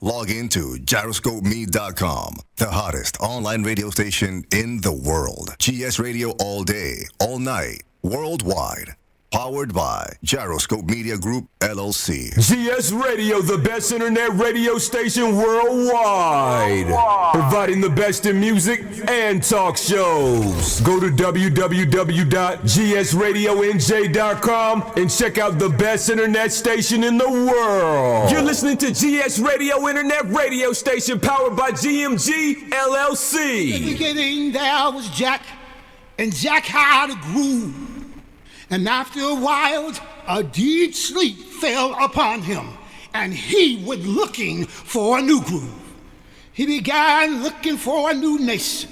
Log into gyroscopeme.com, the hottest online radio station in the world. GS Radio all day, all night, worldwide. Powered by Gyroscope Media Group, LLC. GS Radio, the best internet radio station worldwide. Providing the best in music and talk shows. Go to www.gsradionj.com and check out the best internet station in the world. You're listening to GS Radio, internet radio station powered by GMG, LLC. In the beginning, there was Jack, and Jack had a groove. And after a while, a deep sleep fell upon him, and he was looking for a new groove. He began looking for a new nation,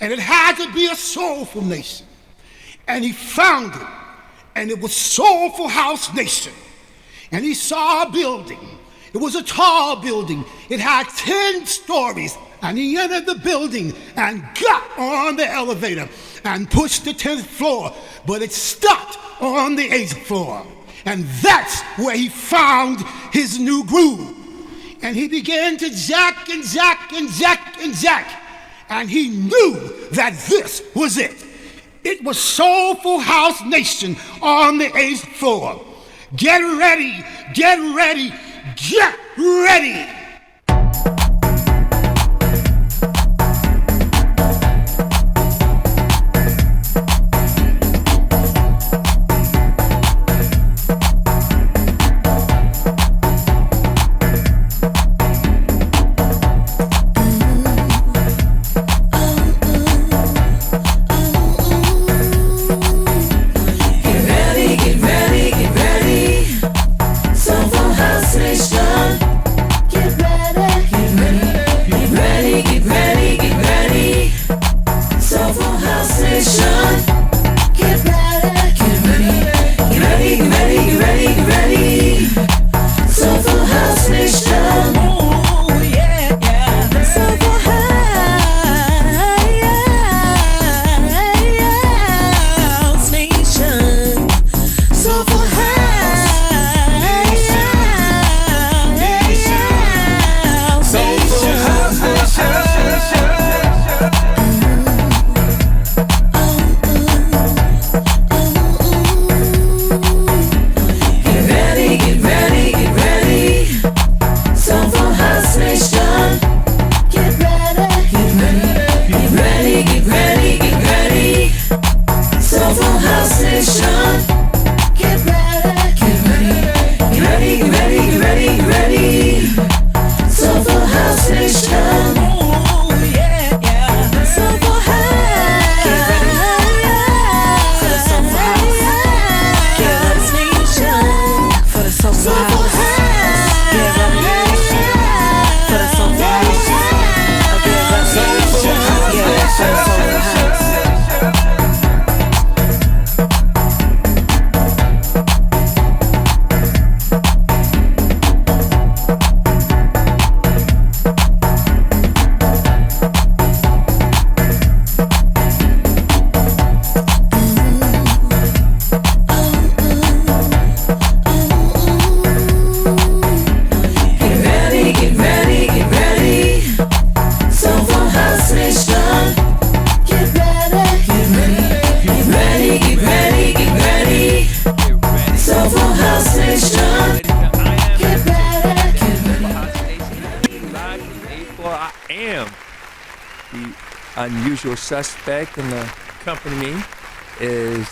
and it had to be a soulful nation. And he found it, and it was Soulful House Nation. And he saw a building. It was a tall building. It had 10 stories, and he entered the building and got on the elevator and pushed the 10th floor, but it stopped on the 8th floor. And that's where he found his new groove. And he began to jack and jack and jack and jack. And he knew that this was it. It was Soulful House Nation on the 8th floor. Get ready, get ready, get ready. Unusual suspect in the company is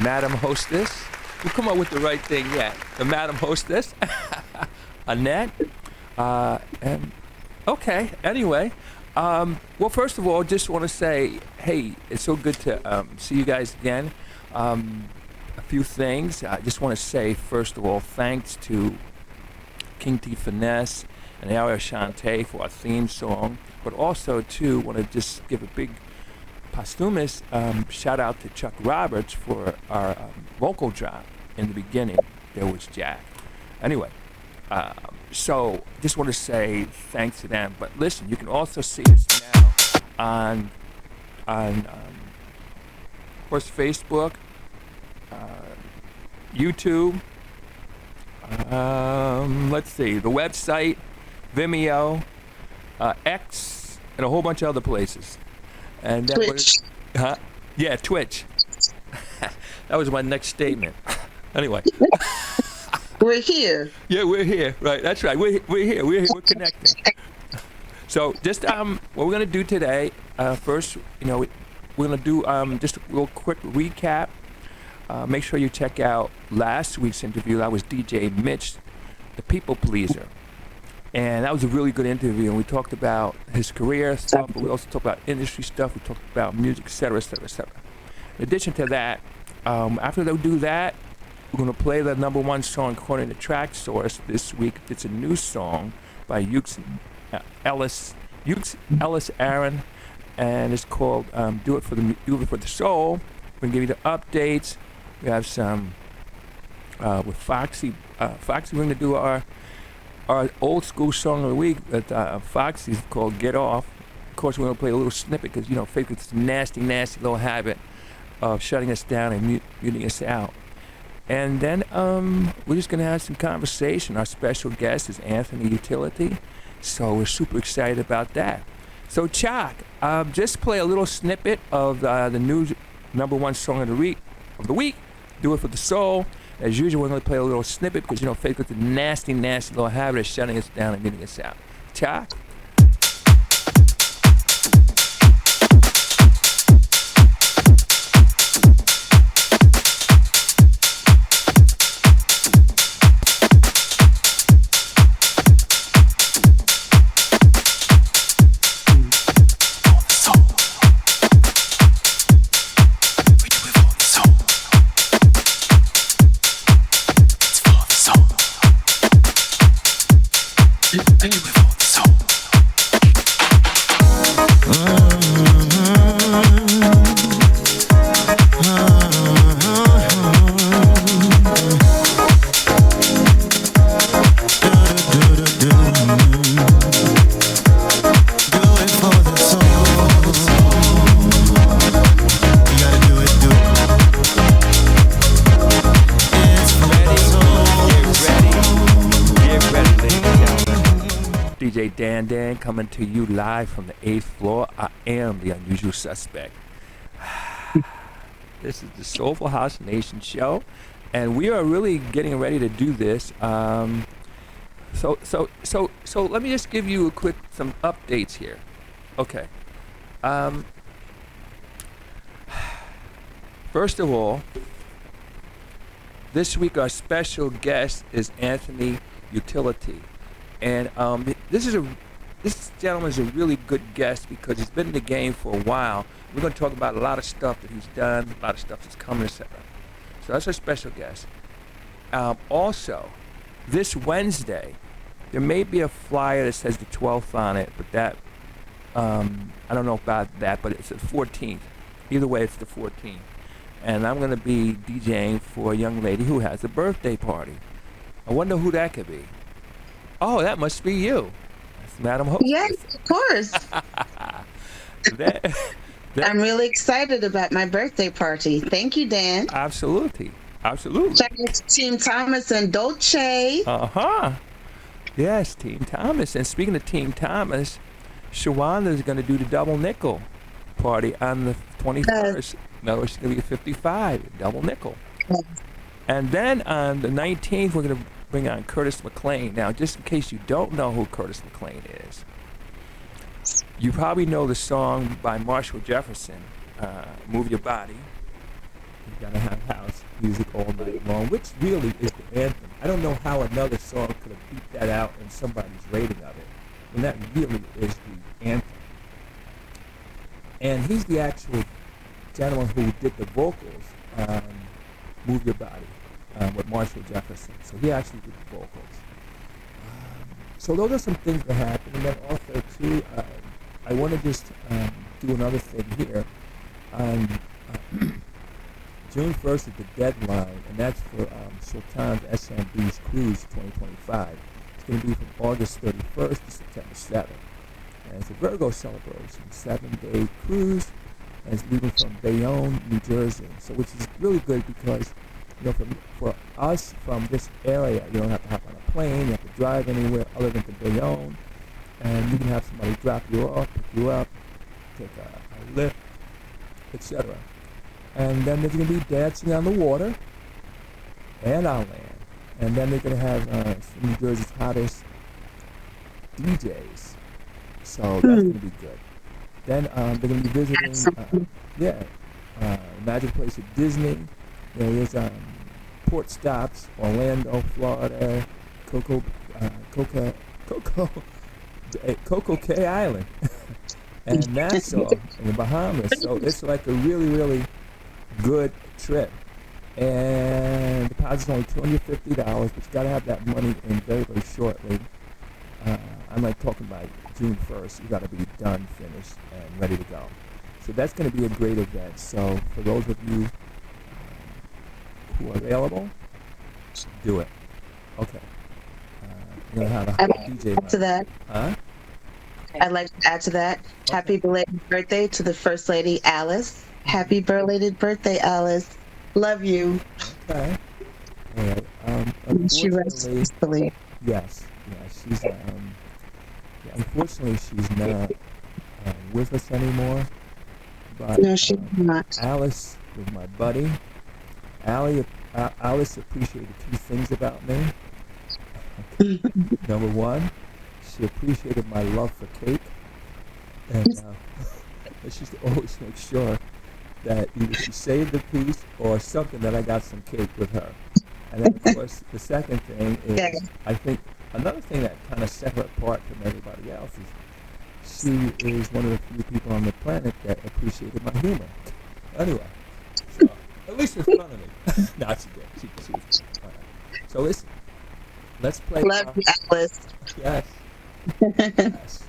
Madam Hostess. We'll come up with the right thing yet. The Madam Hostess, Annette. And okay. Anyway, well, first of all, just want to say, hey, it's so good to see you guys again. A few things. I just want to say, first of all, thanks to King T Finesse and Ariel Shante for our theme song. But also, too, want to just give a big posthumous shout out to Chuck Roberts for our vocal drop in the beginning. There was Jack. Anyway, so just want to say thanks to them. But listen, you can also see us now on of course, Facebook, YouTube. Let's see, the website, Vimeo, X, and a whole bunch of other places. And that Twitch. Huh? Yeah, Twitch. That was my next statement. Anyway. We're here. Yeah, we're here. Right, that's right. We're here. We're here. We're connecting. So just what we're gonna do today. First, we're gonna do just a real quick recap. Make sure you check out last week's interview. That was DJ Mitch, the people pleaser, and that was a really good interview. And we talked about his career stuff, but we also talked about industry stuff. We talked about music, etc., etc., etc. In addition to that, after they do that, we're gonna play the #1 song according to Track Source this week. It's a new song by Ukes Ellis Aaron, and it's called "Do It for the Soul." We're gonna give you the updates. We have some with Foxy. Foxy, we're gonna do our old school song of the week that Foxy's called "Get Off." Of course, we're gonna play a little snippet because Faith has a nasty little habit of shutting us down and muting us out. And then we're just gonna have some conversation. Our special guest is Anthony Utility, so we're super excited about that. So Chuck, just play a little snippet of the new #1 song of the week. Do It for the Soul. As usual, we're gonna play a little snippet because Faith got the nasty little habit of shutting us down and muting us out. Chuck. DJ Dan coming to you live from the 8th floor. I am the unusual suspect. This is the Soulful House Nation show, and we are really getting ready to do this. So let me just give you some updates here. Okay. First of all, this week our special guest is Anthony Utility. And this gentleman is a really good guest because he's been in the game for a while. We're going to talk about a lot of stuff that he's done, a lot of stuff that's coming, etc. So that's our special guest. Also, this Wednesday, there may be a flyer that says the 12th on it, but that, I don't know about that, but it's the 14th. Either way, it's the 14th. And I'm going to be DJing for a young lady who has a birthday party. I wonder who that could be. Oh, that must be you. That's Madam Hostess. Yes, of course. I'm really excited about my birthday party. Thank you, Dan. Absolutely. Check out Team Thomas and Dolce. Yes, Team Thomas. And speaking of Team Thomas, Shawanda is going to do the double nickel party on the 21st. No, she's going to be 55, double nickel. And then on the 19th, we're going to bring on Curtis McLean. Now, just in case you don't know who Curtis McLean is, you probably know the song by Marshall Jefferson, Move Your Body. You gotta have house music all night long, which really is the anthem. I don't know how another song could have beat that out in somebody's rating of it. And that really is the anthem. And he's the actual gentleman who did the vocals on Move Your Body with Marshall Jefferson. So he actually did the vocals. So those are some things that happen. And then also, too, I want to just do another thing here. June 1st is the deadline, and that's for Sultan's SMB's Cruise 2025. It's going to be from August 31st to September 7th. And it's a Virgo celebration, 7-day cruise, and it's leaving from Bayonne, New Jersey. So which is really good because, you know, for us from this area, you don't have to hop on a plane, you have to drive anywhere other than to Bayonne. and you can have somebody drop you off, pick you up, take a lift, etc. And then there's going to be dancing on the water and on land. And then they're going to have some of New Jersey's hottest DJs. So that's going to be good. Then they're going to be visiting, Magic Place at Disney. There's port stops, Orlando, Florida, Coco Cay Island, and Nassau in the Bahamas. So it's like a really, really good trip. And the deposit's only $250, but you got to have that money in very, very shortly. I'm like talking by June 1st. You got to be done, finished, and ready to go. So that's going to be a great event. So for those of you who are available, do it. Okay. You're going to have a DJ to that. Huh? I'd like to add to that. Okay. Happy belated birthday to the First Lady, Alice. Happy belated birthday, Alice. Love you. Okay. All right. She rests peacefully. Yes. She's unfortunately she's not with us anymore. But, no, she's not. Alice was my buddy. Alice appreciated two things about me. Number one, she appreciated my love for cake, and she used to always make sure that either she saved a piece or something that I got some cake with her. And then, of course, the second thing is, I think another thing that kind of set her apart from everybody else is she is one of the few people on the planet that appreciated my humor. Anyway, so, at least in front of me. No, she did. She was. So listen, let's play. Love you, Alice. Yes. Yes.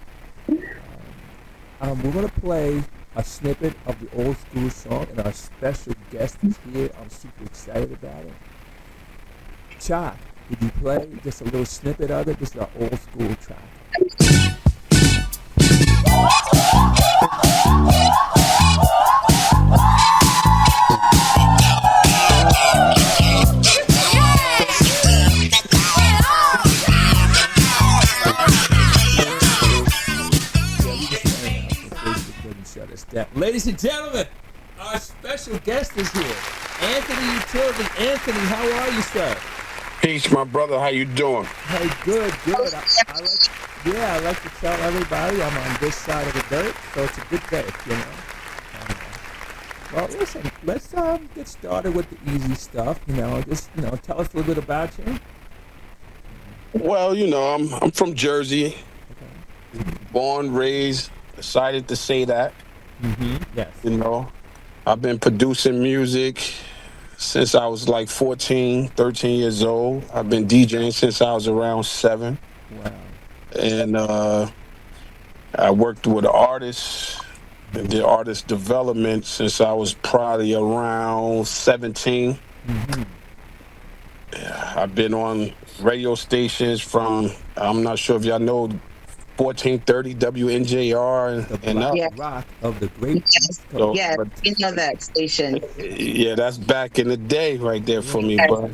We're going to play a snippet of the old school song, and our special guest is here. I'm super excited about it. Chuck, did you play just a little snippet of it? This is our old school track. Ladies and gentlemen, our special guest is here. Anthony Utility. Anthony, how are you, sir? Peace, my brother. How you doing? Hey, good. I like to tell everybody I'm on this side of the dirt, so it's a good day, you know. Well, listen, let's get started with the easy stuff. Just tell us a little bit about you. Well, I'm from Jersey. Okay. Born, raised, decided to say that. Mm-hmm. Yes. I've been producing music since I was like 14, 13 years old. I've been DJing since I was around 7. Wow. And I worked with artists and did artist development since I was probably around 17. Mm-hmm. I've been on radio stations from, I'm not sure if y'all know, 1430 WNJR and up. The rock of the great. Yes, we know that station. Yeah, that's back in the day right there for me, but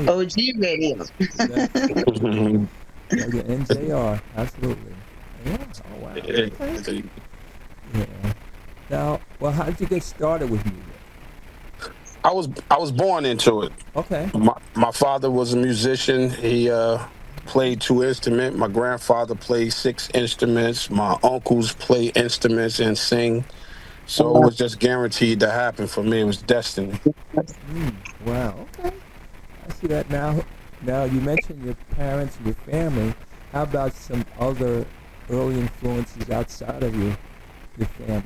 OG radio. NJR, absolutely. Yeah. Oh wow. Okay. Yeah. Now, well, how did you get started with music? I was born into it. Okay. My father was a musician. He played 2 instruments. My grandfather played 6 instruments. My uncles play instruments and sing. So it was just guaranteed to happen for me. It was destiny. Wow. Okay. I see that now. Now, you mentioned your parents and your family. How about some other early influences outside of your family?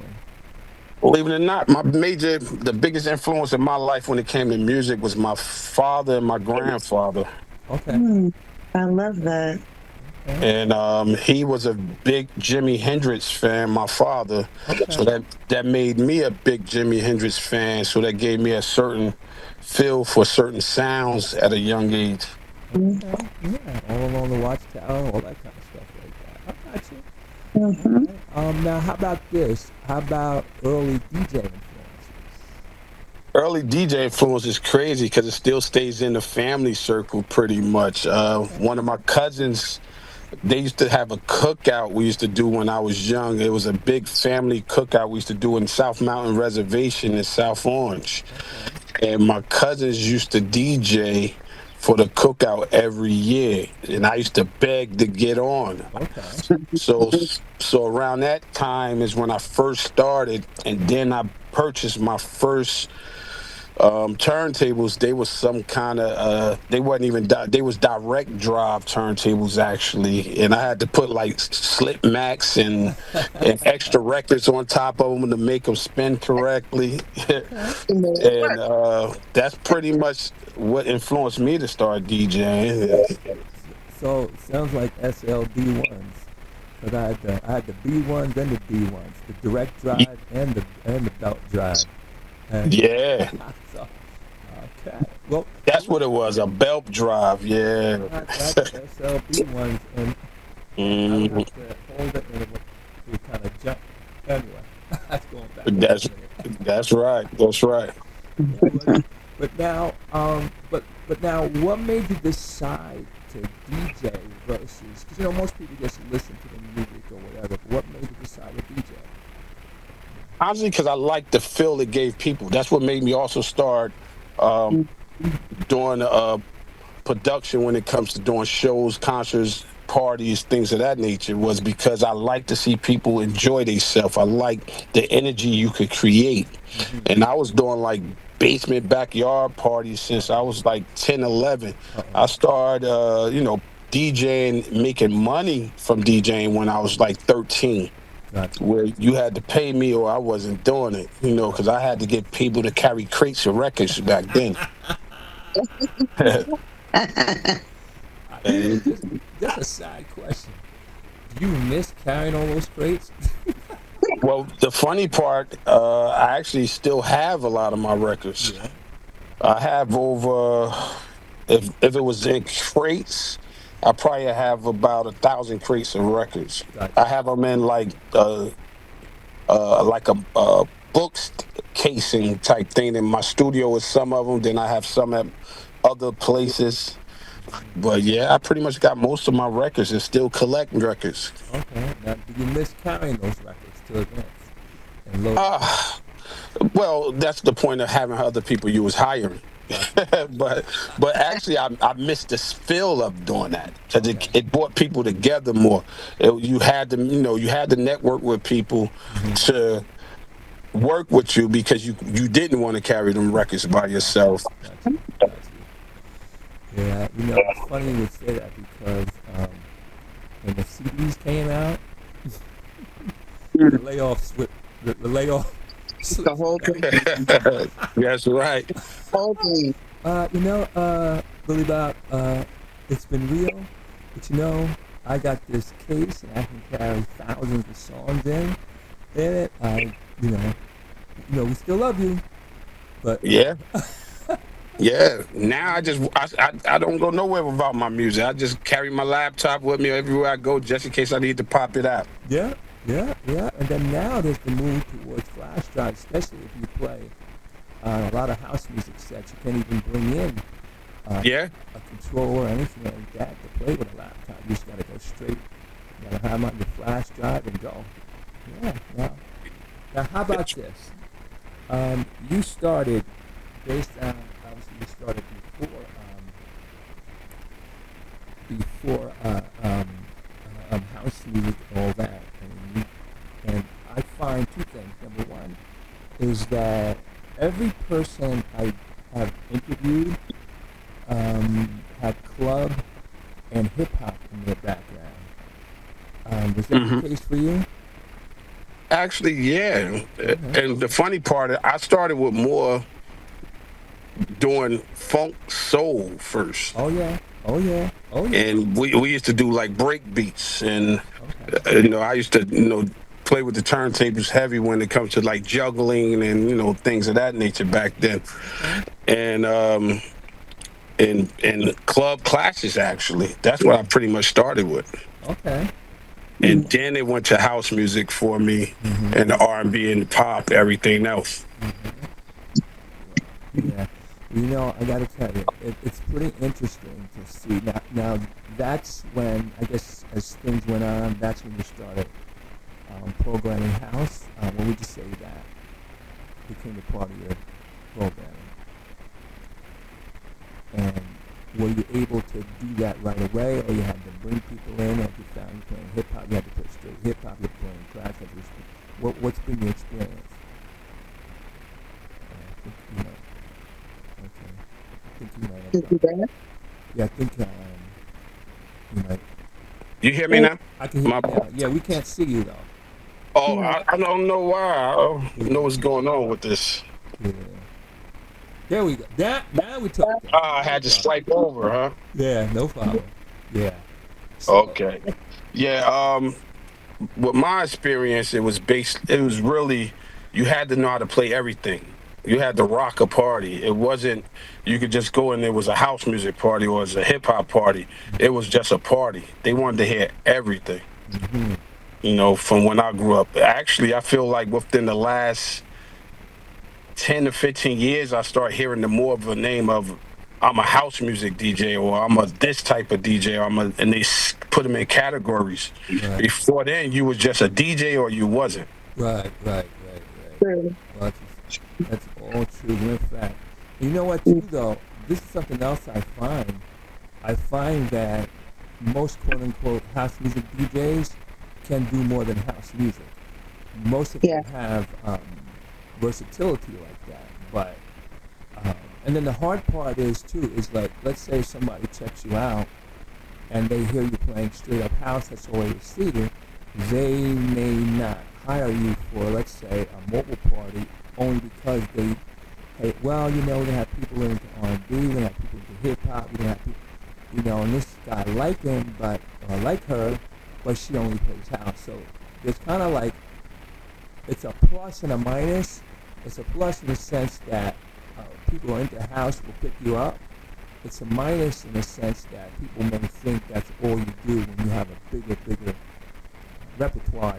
Believe it or not, the biggest influence in my life when it came to music was my father and my grandfather. Okay. I love that. And he was a big Jimi Hendrix fan, my father. Okay. So that made me a big Jimi Hendrix fan. So that gave me a certain feel for certain sounds at a young age. Okay. Yeah, all along the Watchtower, all that kind of stuff like that. I got you. Mm-hmm. Okay. Now, how about this? How about early DJ influences? Early DJ influence is crazy because it still stays in the family circle pretty much. One of my cousins They used to have a cookout we used to do when I was young. It was a big family cookout we used to do in South Mountain Reservation in South Orange. Okay. And my cousins used to DJ for the cookout every year, and I used to beg to get on. Okay. So so around that time is when I first started, and then I purchased my first turntables. They was some kind of they wasn't even they was direct drive turntables actually, and I had to put like slip max and extra records on top of them to make them spin correctly. Okay. And that's pretty much what influenced me to start DJing. So sounds like SLD ones. But I had the B ones and the D ones, the direct drive and the belt drive. And Yeah, so, okay. Well, that's what it was, a belt drive. Yeah. I got the SLB ones, and I would Mhm. have to hold it, and it would kind of jump. Anyway, that's going back a That's minute. that's right. That's right. But now, but now, what made you decide to DJ versus? Because most people just listen to the music or whatever. But what made you decide to DJ? Honestly, because I like the feel it gave people. That's what made me also start um, doing production when it comes to doing shows, concerts, parties, things of that nature. Was because I like to see people enjoy themselves. I like the energy you could create, Mm-hmm. and I was doing like basement backyard parties since I was like 10, 11. Uh-oh. I started, DJing, making money from DJing when I was like 13, Gotcha. where you had to pay me or I wasn't doing it, because I had to get people to carry crates of records back then. And Just a side question. Do you miss carrying all those crates? well, the funny part, I actually still have a lot of my records. Yeah. I have over, if it was in crates, I probably have about 1,000 crates of records. Gotcha. I have them in like a books casing type thing in my studio with some of them. Then I have some at other places. But yeah, I pretty much got most of my records and still collecting records. Okay. Now, do you miss carrying those records to events and load? Uh, well, that's the point of having other people you was hiring. Gotcha. but actually, I missed the feel of doing that because Okay. it brought people together more. You had to you had to network with people Mm-hmm. to work with you because you didn't want to carry them records by yourself. Gotcha. Gotcha. Yeah. It's funny you would say that because when the CDs came out, the layoffs with the layoff. The whole thing. That's right. Whole thing. Billy Bob, it's been real, but I got this case and I can carry thousands of songs in it. We still love you, but Yeah. Yeah. Now I don't go nowhere without my music. I just carry my laptop with me everywhere I go just in case I need to pop it out. yeah, yeah, yeah. And then now there's the move towards flash drives, especially if you play a lot of house music sets. You can't even bring in Yeah. a controller or anything like that to play with a laptop. You just gotta go straight. You gotta have them on your flash drive and go. Yeah. Now how about this? You started based on obviously you started before house music and all that, and I find two things. Number one is that every person I have interviewed had club and hip hop in their background. Was that Hmm. the case for you? Actually, yeah. Okay. And the funny part, I started with more doing funk soul first. Oh yeah. Oh yeah. Oh yeah. And we used to do like break beats. And, Okay. I used to, play with the turntables heavy when it comes to like juggling and, things of that nature back then. Okay. And, and club classes, actually. That's what I pretty much started with. Okay. And then it went to house music for me Mm-hmm. and the R&B and the pop, everything else. Yeah. I got to tell you, it's pretty interesting to see. Now, that's when, I guess, as things went on, that's when you started programming house. What would you say that became a part of your programming? And were you able to do that right away, or you had to bring people in, or if you found you playing hip hop, you had to play straight hip hop, you had to playing tracks? What's been your experience? I think you know. Okay. I think you might have. Yeah, I think you might. You hear me now? I can hear you now. Yeah, we can't see you though. Oh, I don't know why. I don't know what's going on with this. Yeah. There we go. Now we talking. I had to swipe over, huh? Yeah, no problem. Yeah. Okay. Yeah. With my experience, it was really, you had to know how to play everything. You had to rock a party. It wasn't, you could just go and there was a house music party or it was a hip hop party. It was just a party. They wanted to hear everything. From when I grew up. Actually, I feel like within the last 10 to 15 years, I start hearing the more of a name of, I'm a house music DJ, or I'm a this type of DJ, and they put them in categories. Right. Before then, you was just a DJ or you wasn't. Right. Well, that's all true. In fact, you know what, too, though? This is something else I find. I find that most quote-unquote house music DJs can do more than house music. Most of them have versatility like that, but and then the hard part is like, let's say somebody checks you out and they hear you playing straight up house that's already seated, they may not hire you for, let's say, a mobile party only because they have people into R&B, they have people into hip hop, they have people, and this guy like him or like her, but she only plays house. So there's kind of like, it's a plus and a minus. It's a plus in the sense that people who are into house will pick you up. It's a minus in the sense that people may think that's all you do when you have a bigger repertoire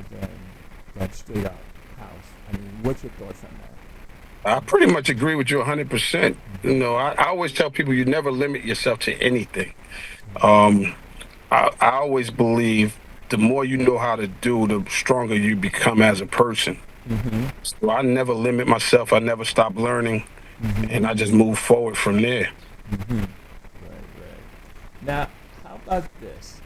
than straight up house. I mean, what's your thoughts on that? I pretty much agree with you 100%. I always tell people you never limit yourself to anything. I always believe the more you know how to do, the stronger you become as a person. So I never limit myself. I never stop learning, and I just move forward from there. Right. Now, how about this?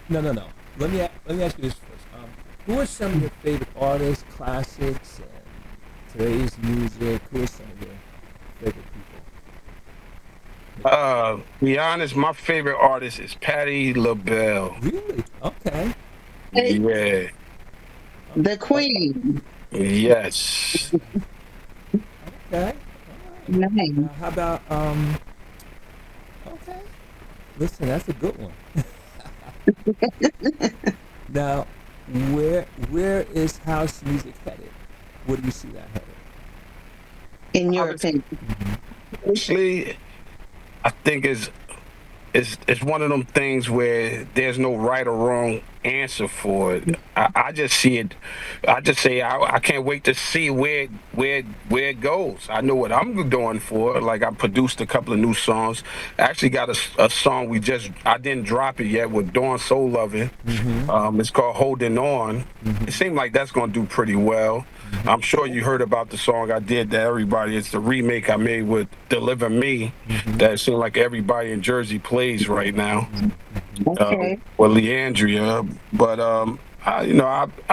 No. Let me ask you this first. Who are some of your favorite artists, classics, and today's music? Who are some of your favorite people? To be honest, my favorite artist is Patti LaBelle. Really? Okay. Yeah. The Queen. Yes. Okay. Nice. How about okay. Listen, that's a good one. Now, where is house music headed? Where do you see that headed? In your opinion? Actually, I think it's one of them things where there's no right or wrong answer for it. I just see it. I just say I can't wait to see where it goes. I know what I'm going for. Like, I produced a couple of new songs. I actually got a song I didn't drop it yet with Dawn Souluvin. It's called Holding On. It seemed like that's going to do pretty well. I'm sure you heard about the song I did that everybody. It's the remake I made with Deliver Me that it seems like everybody in Jersey plays right now. Okay. With Leandria. But I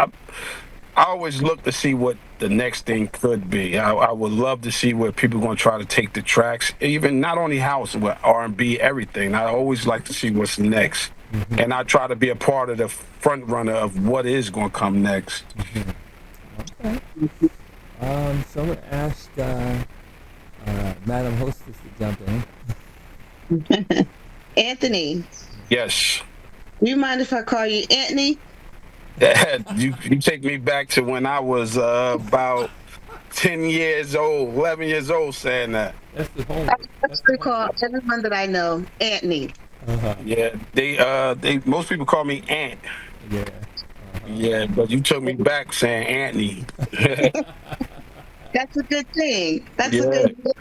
always look to see what the next thing could be. I would love to see where people are going to try to take the tracks, even not only house, but R&B, everything. I always like to see what's next. And I try to be a part of the front runner of what is going to come next. Okay. So I'm going to ask Madam Hostess to jump in. Anthony. Yes. Do you mind if I call you Anthony? You take me back to when I was about 10 years old, 11 years old saying that. That's the homework. I call everyone that I know Anthony. Yeah, they most people call me Ant. Yeah. Yeah, but you took me back saying Anthony. That's a good thing. That's Yeah. a good thing.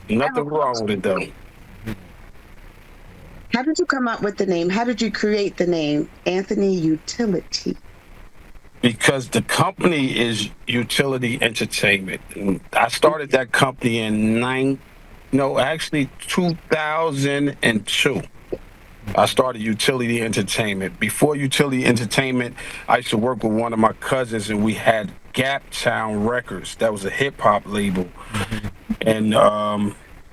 Nothing wrong with it though. How did you come up with the name? How did you create the name Anthony Utility? Because the company is Utility Entertainment. I started that company in 2002. I started Utility Entertainment. Before Utility Entertainment, I used to work with one of my cousins, and we had Gap Town Records. That was a hip hop label, and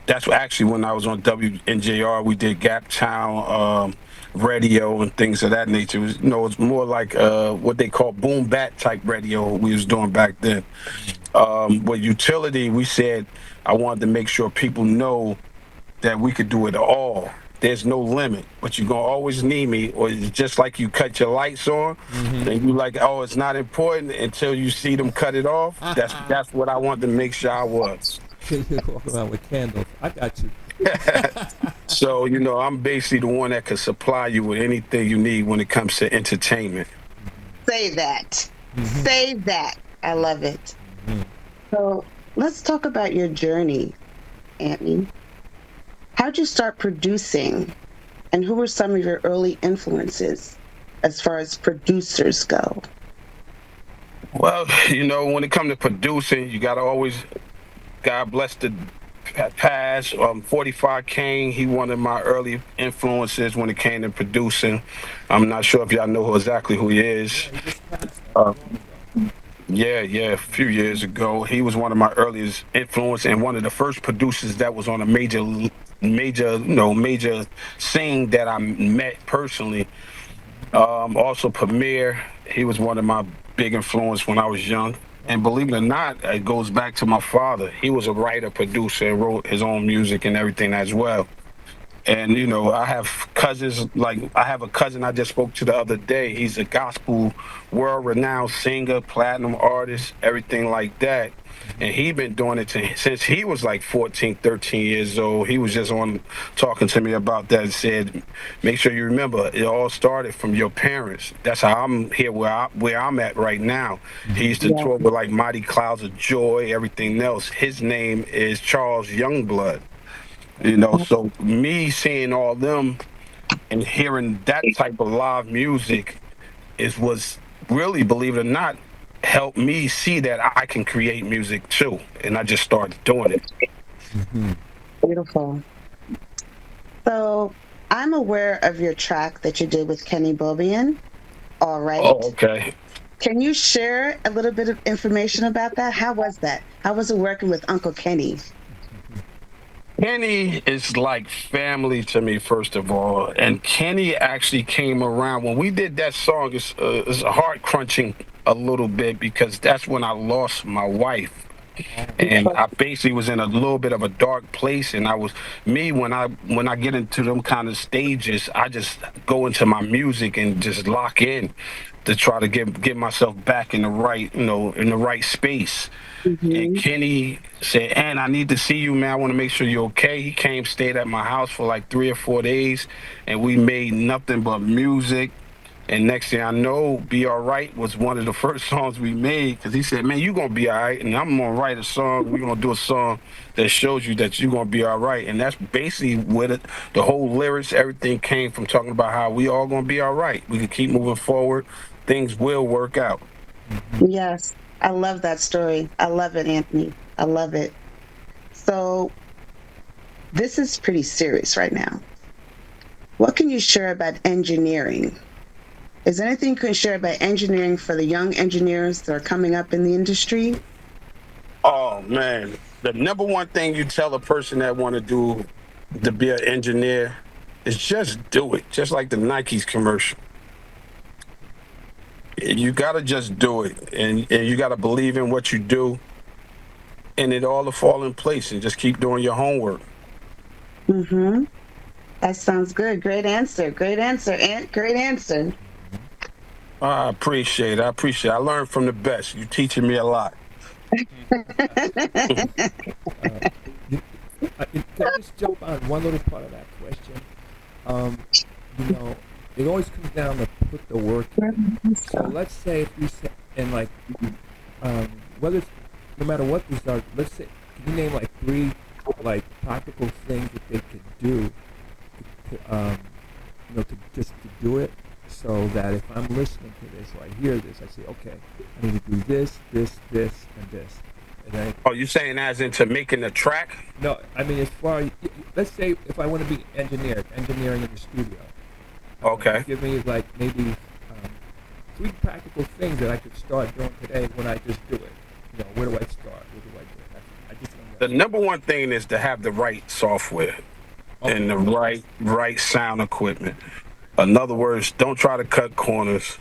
that's actually when I was on WNJR. We did Gap Town radio and things of that nature. It was, it's more like what they call boom bat type radio we was doing back then. With Utility, we said I wanted to make sure people know that we could do it all. There's no limit, but you're gonna always need me, or it's just like you cut your lights on, and you like, oh, it's not important until you see them cut it off. That's what I wanted to make sure I was. Walk around with candles. I got you. So, I'm basically the one that can supply you with anything you need when it comes to entertainment. Say that. Say that. I love it. So let's talk about your journey, Anthony. How'd you start producing, and who were some of your early influences as far as producers go? Well, when it comes to producing, you gotta always, God bless the past. 45 Kane, he one of my early influences when it came to producing. I'm not sure if y'all know exactly who he is. Yeah, a few years ago, he was one of my earliest influence and one of the first producers that was on a major scene that I met personally. Also Premier, he was one of my big influence when I was young. And believe it or not, it goes back to my father. He was a writer, producer, and wrote his own music and everything as well. And, I have cousins, like I have a cousin I just spoke to the other day. He's a gospel, world-renowned singer, platinum artist, everything like that. And he been doing it since he was like 14, 13 years old. He was just on talking to me about that and said, make sure you remember, it all started from your parents. That's how I'm here where I'm at right now. He used to tour with like Mighty Clouds of Joy, everything else. His name is Charles Youngblood. So me seeing all them and hearing that type of live music was really, believe it or not, helped me see that I can create music too. And I just started doing it. Beautiful. So I'm aware of your track that you did with Kenny Bobian. All right. Oh, okay. Can you share a little bit of information about that? How was that? How was it working with Uncle Kenny? Kenny is like family to me, first of all. And Kenny actually came around when we did that song. It's heart crunching a little bit because that's when I lost my wife. And I basically was in a little bit of a dark place. And when I get into them kind of stages, I just go into my music and just lock in to try to get myself back in the right space. And Kenny said, "Ann, I need to see you, man. I want to make sure you're okay." He came, stayed at my house for like 3 or 4 days, and we made nothing but music. And next thing I know, Be Alright was one of the first songs we made because he said, "Man, you're going to be all right, and I'm going to write a song. We're going to do a song that shows you that you're going to be all right." And that's basically what the whole lyrics, everything came from, talking about how we all going to be all right. We can keep moving forward. Things will work out. Yes. I love that story. I love it, Anthony. I love it. So this is pretty serious right now. What can you share about engineering? Is there anything you can share about engineering for the young engineers that are coming up in the industry? Oh, man. The number one thing you tell a person that want to be an engineer is just do it. Just like the Nike's commercial. You gotta just do it, and you gotta believe in what you do, and it all will fall in place. And just keep doing your homework. That sounds good. Great answer. Great answer, Ant. Great answer. I appreciate it. I learned from the best. You're teaching me a lot. Can I just jump on one little part of that question? It always comes down to put the work in. So let's say if we say, and whether it's, no matter what these are, let's say, can you name like 3 like practical things that they could do, to just to do it, so that if I'm listening to this or I hear this, I say, okay, I need to do this, this, this, and this. And then, Oh, you saying as into making a track? no, I mean, as far as, let's say if I want to be engineering in the studio, Okay. give me like maybe 3 practical things that I could start doing today when I just do it. Where do I start? What do I do? I just want The number one thing is to have the right software and the right sound equipment. In other words, don't try to cut corners.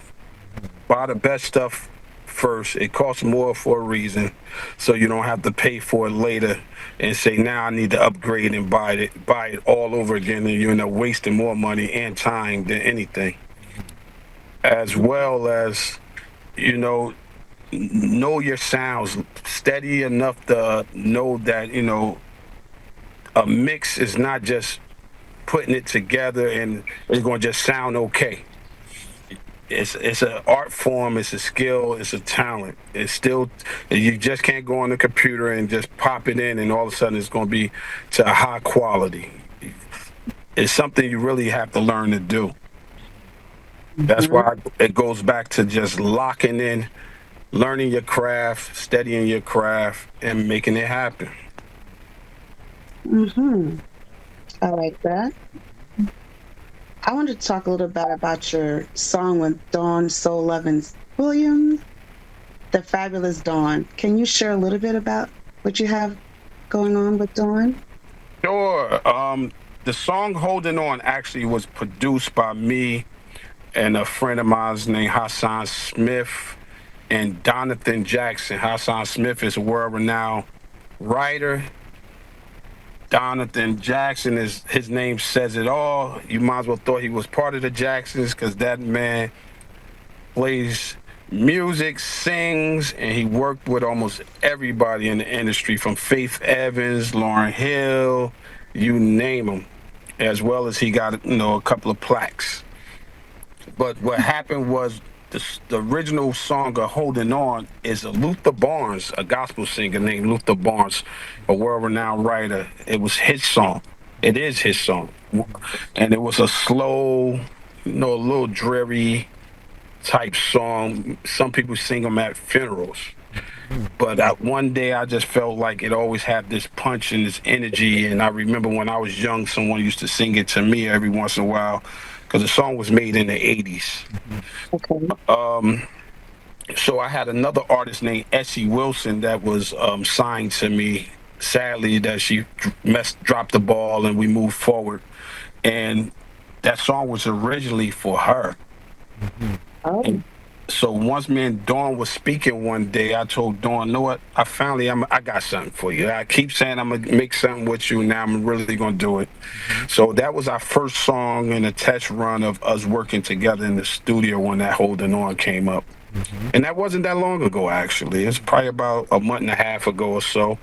Buy the best stuff first. It costs more for a reason, so you don't have to pay for it later and say, now I need to upgrade and buy it all over again, and you end up wasting more money and time than anything. As well as, know your sounds steady enough to know that, a mix is not just putting it together and it's going to just sound okay. It's an art form, it's a skill, it's a talent. It's still, you just can't go on the computer and just pop it in and all of a sudden it's going to be to a high quality. It's something you really have to learn to do. That's why it goes back to just locking in, learning your craft, studying your craft, and making it happen. I like that. I wanted to talk a little bit about your song with Dawn Souluvin Williams, The Fabulous Dawn. Can you share a little bit about what you have going on with Dawn? Sure. The song Holding On actually was produced by me and a friend of mine named Hassan Smith and Donathan Jackson. Hassan Smith is a world-renowned writer. Donathan Jackson, his name says it all. You might as well thought he was part of the Jacksons, because that man plays music, sings, and he worked with almost everybody in the industry, from Faith Evans, Lauryn Hill, you name them. As well as he got a couple of plaques. But what happened was the original song of Holding On is a Luther Barnes, a gospel singer named Luther Barnes, a world-renowned writer. It was his song. It is his song. And it was a slow, a little dreary type song. Some people sing them at funerals. But one day I just felt like it always had this punch and this energy. And I remember when I was young, someone used to sing it to me every once in a while, because the song was made in the 80s. Okay. So I had another artist named Essie Wilson that was signed to me. Sadly, that she dropped the ball and we moved forward. And that song was originally for her. Oh. And so once me and Dawn was speaking one day, I told Dawn, know what? I got something for you. I keep saying I'm going to make something with you. Now I'm really going to do it. So that was our first song in a test run of us working together in the studio when that Holding On came up. And that wasn't that long ago, actually. It's probably about a month and a half ago or so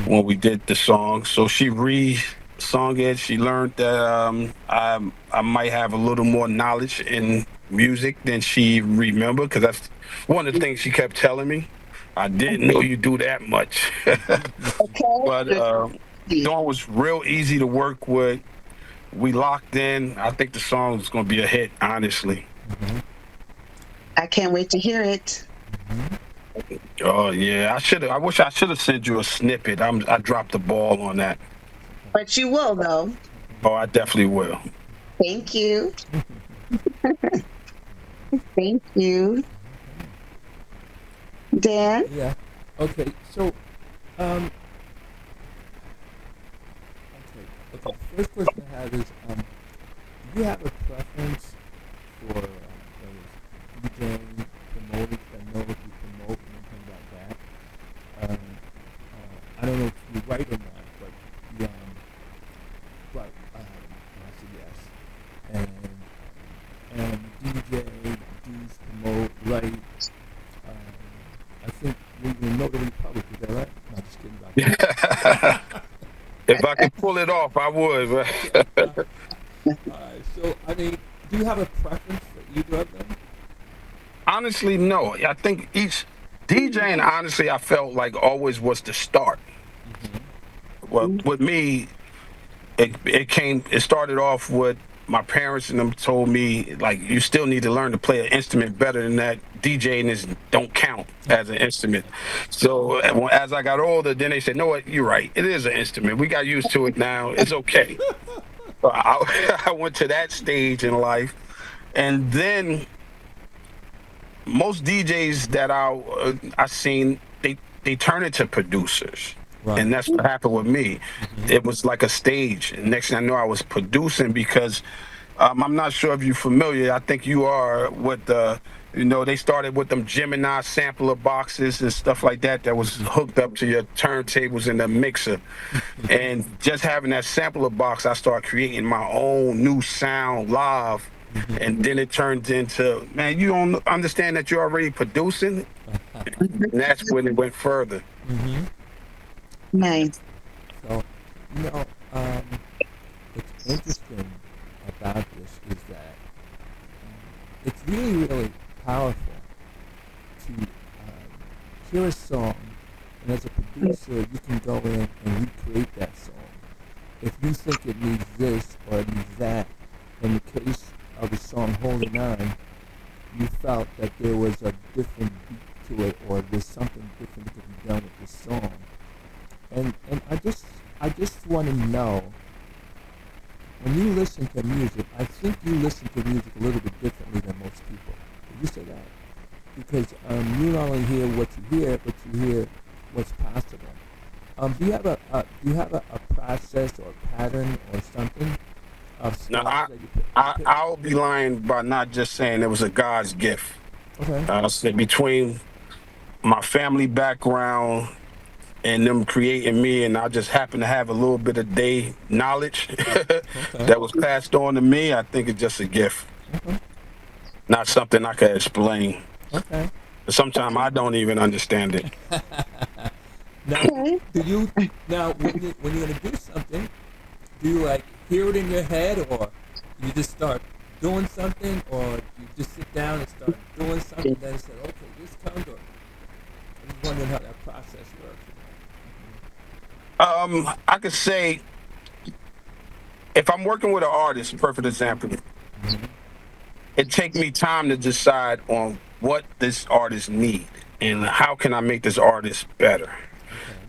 when we did the song. So she re-sung it. She learned that I might have a little more knowledge in music than she remembered, because that's one of the things she kept telling me. I didn't know you do that much. Okay. But Dawn was real easy to work with. We locked in. I think the song is going to be a hit, honestly. I can't wait to hear it. Oh yeah, I wish I should have sent you a snippet. I dropped the ball on that. But you will, though. Oh, I definitely will. Thank you. Thank you. Dan? Yeah. Okay. So, okay. First question I have is, do you have a preference for DJing, promoting? I know if you promote and things like that. I don't know if you write or not, but I said yes. And DJ, produce, promote, write. I think we know the Republic. Is that right? No, just kidding about that. If I could pull it off, I would. So, I mean, do you have a preference for either of them? Honestly, no. I think each DJing, honestly, I felt like always was the start. Well, with me, it started off with my parents and them told me like you still need to learn to play an instrument better than that. DJing is don't count as an instrument. So as I got older, then they said, "No, what? You're right. It is an instrument. We got used to it now. It's okay." So I went to that stage in life, and then most DJs that I seen they turn into producers. Right. And that's what happened with me. It was like a stage. And next thing I know, I was producing because I'm not sure if you're familiar. I think you are with they started with them Gemini sampler boxes and stuff like that that was hooked up to your turntables and the mixer. And just having that sampler box, I started creating my own new sound live. And then it turned into, man, you don't understand that you're already producing? And that's when it went further. Nice. So, you know, what's interesting about this is that it's really, really powerful to hear a song, and as a producer, you can go in and recreate that song. If you think it needs this or it needs that, in the case of the song Holding On, you felt that there was a different beat to it, or there's something different that could be done with this song. And I just want to know, when you listen to music, I think you listen to music a little bit differently than most people. Would you say that? Because you not only hear what you hear, but you hear what's possible. Do you have a process or a pattern or something of songs Now, that you pick? I'll be lying by not just saying it was a God's gift. Okay. I said between my family background and them creating me, and I just happen to have a little bit of day knowledge that was passed on to me. I think it's just a gift, not something I can explain. Okay. Sometimes I don't even understand it. Now, when you're gonna do something, do you like hear it in your head, or you just start doing something, or you just sit down and start doing something, then say, okay, this comes, or I'm just wondering how that process works. I could say if I'm working with an artist, perfect example, it takes me time to decide on what this artist need and how can I make this artist better.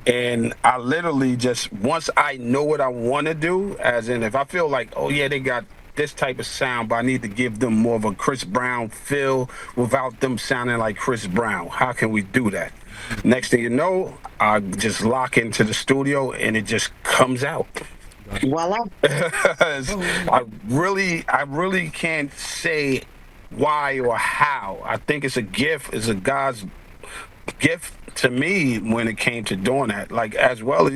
And I literally just, once I know what I want to do, as in if I feel like, oh yeah, they got this type of sound, but I need to give them more of a Chris Brown feel without them sounding like Chris Brown. How can we do that? Next thing you know, I just lock into the studio and it just comes out. Voila. I really can't say why or how. I think it's a gift. It's a God's gift to me when it came to doing that. Like, as well as,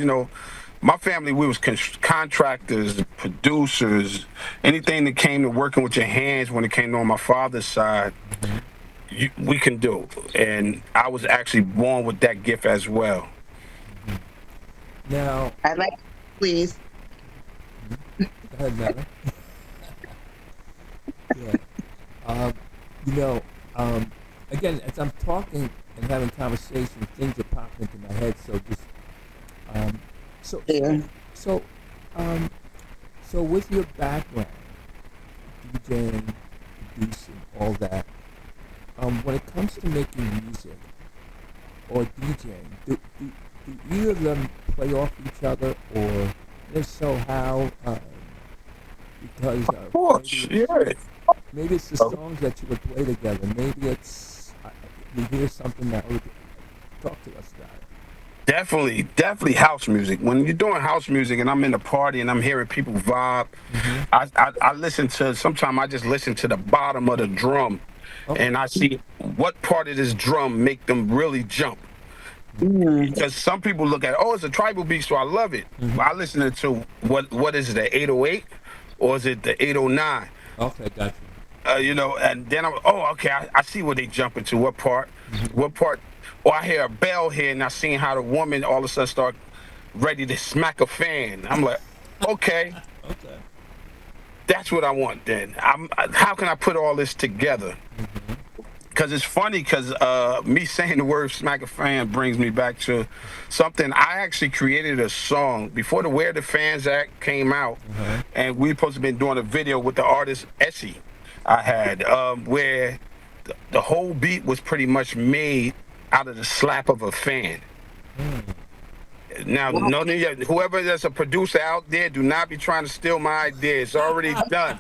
my family, we was contractors, producers, anything that came to working with your hands when it came to on my father's side, we can do. And I was actually born with that gift as well. Now, I'd like, please. go ahead, Nana. Yeah. Again, as I'm talking and having conversations, things are popping into my head. So just, so with your background, DJing, producing, all that, when it comes to making music or DJing, do either of them play off each other, or if so, how? Because Of course, maybe it's the songs that you would play together. Maybe it's you hear something that would talk to us about it. Definitely house music. When you're doing house music and I'm in a party and I'm hearing people vibe, I listen to, sometimes I just listen to the bottom of the drum and I see what part of this drum make them really jump. Because some people look at, it's a tribal beat, so I love it. I listen to what is it, the 808 or is it the 809? Okay, got you. And then okay, I see what they jump into, what part, or I hear a bell here and I seen how the woman all of a sudden start ready to smack a fan. I'm like, okay, that's what I want then. How can I put all this together? because it's funny because me saying the word smack a fan brings me back to something. I actually created a song before the Where the Fans Act came out, and we supposed to been doing a video with the artist Essie. I had where the whole beat was pretty much made out of the slap of a fan. Now, no, whoever that's a producer out there, do not be trying to steal my idea. It's already done.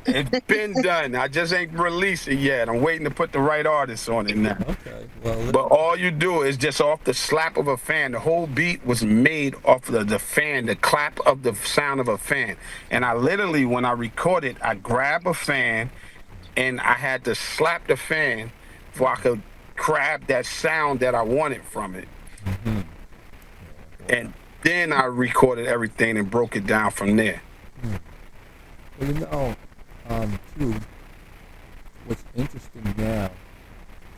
It's been done. I just ain't released it yet. I'm waiting to put the right artists on it now. Okay. Well, But all you do is just off the slap of a fan. The whole beat was made off of the fan, the clap of the sound of a fan. And I literally, when I recorded, I grabbed a fan and I had to slap the fan so I could grab that sound that I wanted from it. And then I recorded everything and broke it down from there. Well, you know, too, what's interesting now,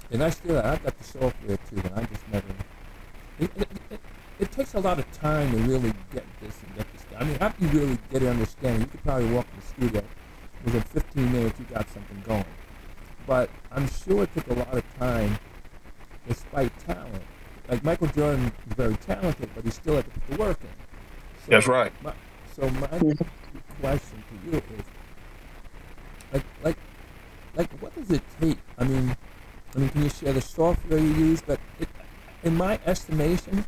and I've got the software too, and I just never. It takes a lot of time to really get this and get this done. I mean, after you really get an understanding, you could probably walk in the studio, within 15 minutes you got something going. But I'm sure it took a lot of time, despite talent. Like Michael Jordan is very talented, but he still had to put the work in. So That's right. My question to you is, like, what does it take? I mean, can you share the software you use? But in my estimation,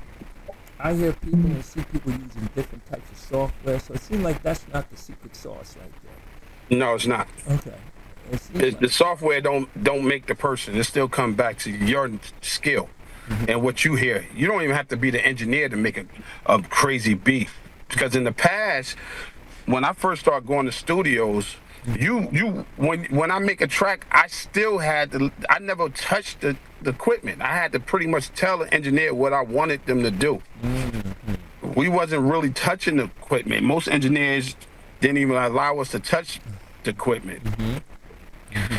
I hear people and see people using different types of software. So it seems like that's not the secret sauce right there. No, it's not. Okay. The software don't make the person. It still comes back to your skill and what you hear. You don't even have to be the engineer to make a crazy beat. Because in the past, when I first started going to studios, when I make a track, I still had to. I never touched the equipment. I had to pretty much tell the engineer what I wanted them to do. We wasn't really touching the equipment. Most engineers didn't even allow us to touch the equipment.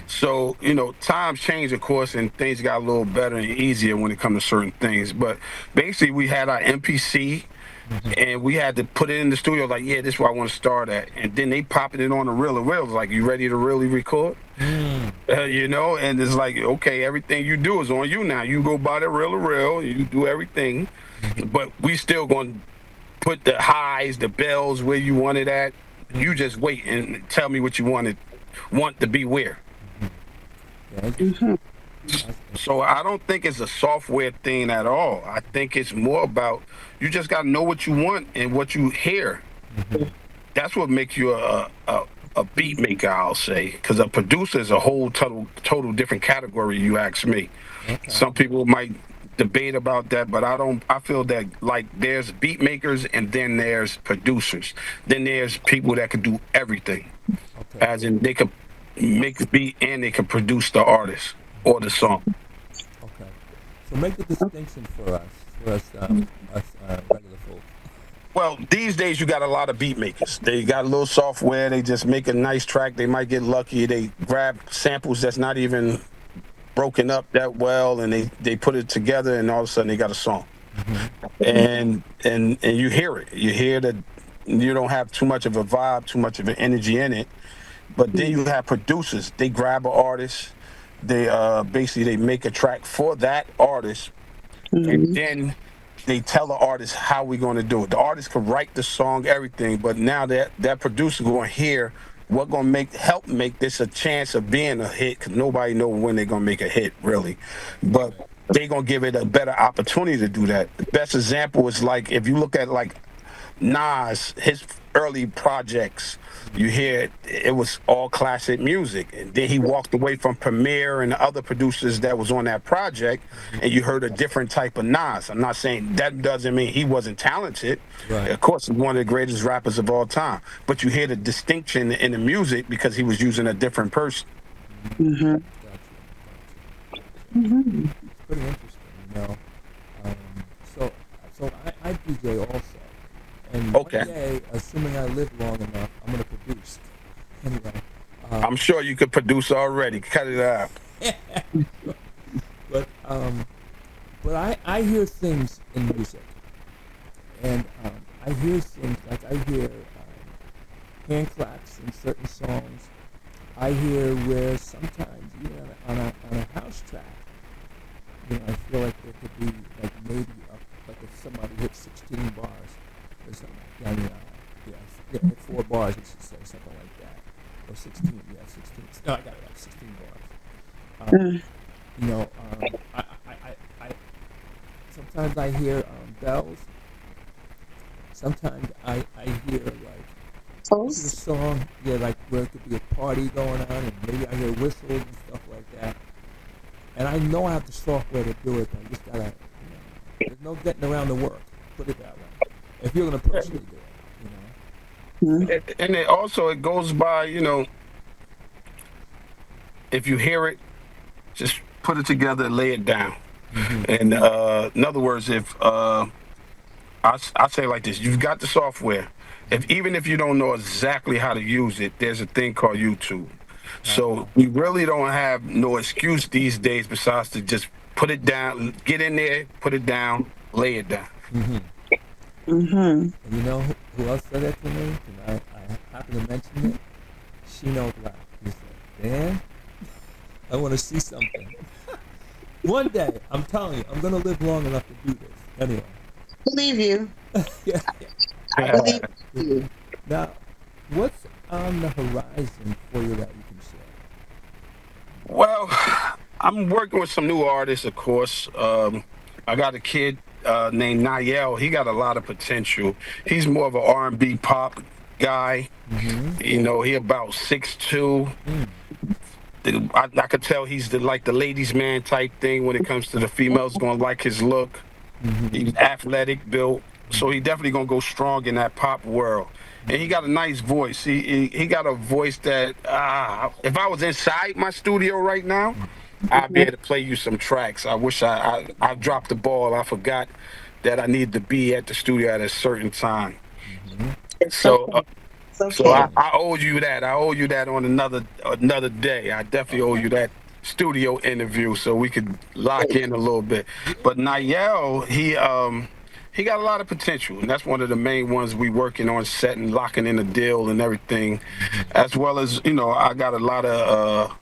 So, times change, of course, and things got a little better and easier when it comes to certain things. But basically, we had our MPC, and we had to put it in the studio like, yeah, this is where I want to start at. And then they popping it on the reel of reels, like, you ready to really record? And it's like, okay, everything you do is on you now. You go buy the reel of reel, you do everything. But we still going to put the highs, the bells where you want it at. You just wait and tell me what you want to be where. So I don't think it's a software thing at all. I think it's more about you just got to know what you want and what you hear. That's what makes you a beat maker, I'll say. Because a producer is a whole total different category, you ask me. Okay. Some people might debate about that, but I feel that like there's beat makers and then there's producers. Then there's people that can do everything. Okay. As in they could make the beat and they can produce the artist or the song. Okay. So make the distinction for us regular folks. Well, these days you got a lot of beat makers. They got a little software. They just make a nice track. They might get lucky. They grab samples that's not even broken up that well, and they put it together, and all of a sudden they got a song. And you hear it. You hear that you don't have too much of a vibe, too much of an energy in it. But then you have producers. They grab an artist. They basically they make a track for that artist, and then they tell the artist how we're going to do it. The artist can write the song, everything, but now that producer going to hear what going to help make this a chance of being a hit, because nobody knows when they're going to make a hit, really. But they're going to give it a better opportunity to do that. The best example is like if you look at like Nas, his early projects, you hear it was all classic music, and then he walked away from Premier and the other producers that was on that project, and you heard a different type of Nas. I'm not saying that doesn't mean he wasn't talented. Right. Of course, he's one of the greatest rappers of all time, but you hear the distinction in the music because he was using a different person. It's pretty interesting, So I DJ also. And one day, assuming I live long enough, I'm going to produce. Anyway. I'm sure you could produce already. Cut it out. But I hear things in music. And I hear things, like I hear hand claps in certain songs. I hear where sometimes even on a house track, I feel like there could be like maybe up, like if somebody hits 16 bars or something. I mean, hit 4 bars, you should say something like that, or 16. Yeah, 16. No, I got it right. 16 bars. I sometimes I hear bells. Sometimes I hear like this is a song, like where it could be a party going on, and maybe I hear whistles and stuff like that. And I know I have the software to do it, but I just gotta, there's no getting around the work. Put it that way. If you're gonna personally do it, And it also it goes by, if you hear it, just put it together and lay it down. And in other words, if I say it like this, you've got the software. Even if you don't know exactly how to use it, there's a thing called YouTube. So we really don't have no excuse these days besides to just put it down, get in there, put it down, lay it down. And you know who else said that to me? And I happen to mention it. She knows Black. He said, Dan, I want to see something. One day, I'm telling you, I'm gonna live long enough to do this. Anyway. Believe you. Yeah. I believe you. Now, what's on the horizon for you that you can share? Well, I'm working with some new artists, of course. I got a kid named Niall. He got a lot of potential. He's more of an R&B pop guy. He about 6'2". I could tell he's like the ladies' man type thing when it comes to the females gonna like his look. He's athletic, built, so he definitely gonna go strong in that pop world. And he got a nice voice. He got a voice that if I was inside my studio right now, I'd be able to play you some tracks. I wish I dropped the ball. I forgot that I needed to be at the studio at a certain time. So I owe you that. I owe you that on another day. I definitely owe you that studio interview so we could lock in a little bit. But Niall, he got a lot of potential, and that's one of the main ones we working on setting, locking in a deal and everything, as well as I got a lot of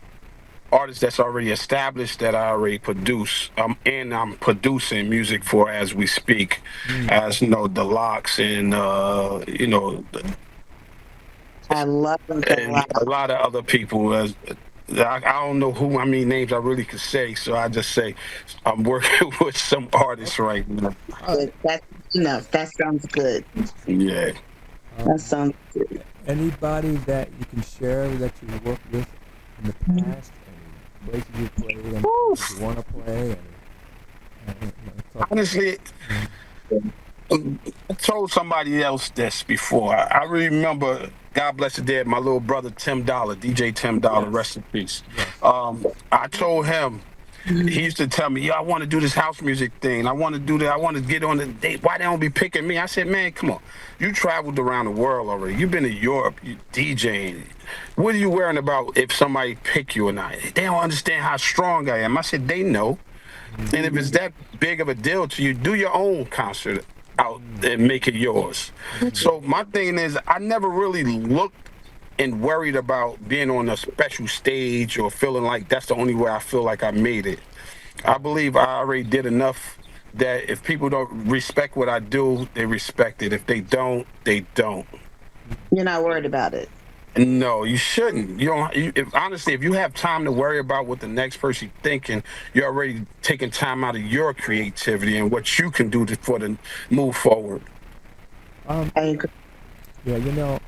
artists that's already established that I already produce, and I'm producing music for as we speak, as the Locks and I love them and a lot of other people. I don't know how many names I really could say, so I just say I'm working with some artists right now. That's enough. That sounds good. Yeah. That sounds good. Anybody that you can share that you worked with in the past, and places you played, and you want to play, and honestly, I told somebody else this before. I remember, God bless the dead, my little brother Tim Dollar, DJ Tim Dollar, rest in peace. I told him, he used to tell me, I want to do this house music thing. I want to do that. I want to get on the date. Why they don't be picking me? I said, man, come on. You traveled around the world already. You've been to Europe, you DJing. What are you worrying about if somebody pick you or not? They don't understand how strong I am. I said, they know. And if it's that big of a deal to you, do your own concert out and make it yours. So my thing is, I never really looked and worried about being on a special stage or feeling like that's the only way I feel like I made it. I believe I already did enough that if people don't respect what I do, they respect it. If they don't, they don't. You're not worried about it. No, you shouldn't. Honestly, if you have time to worry about what the next person thinking, you're already taking time out of your creativity and what you can do for the move forward. I agree. Yeah,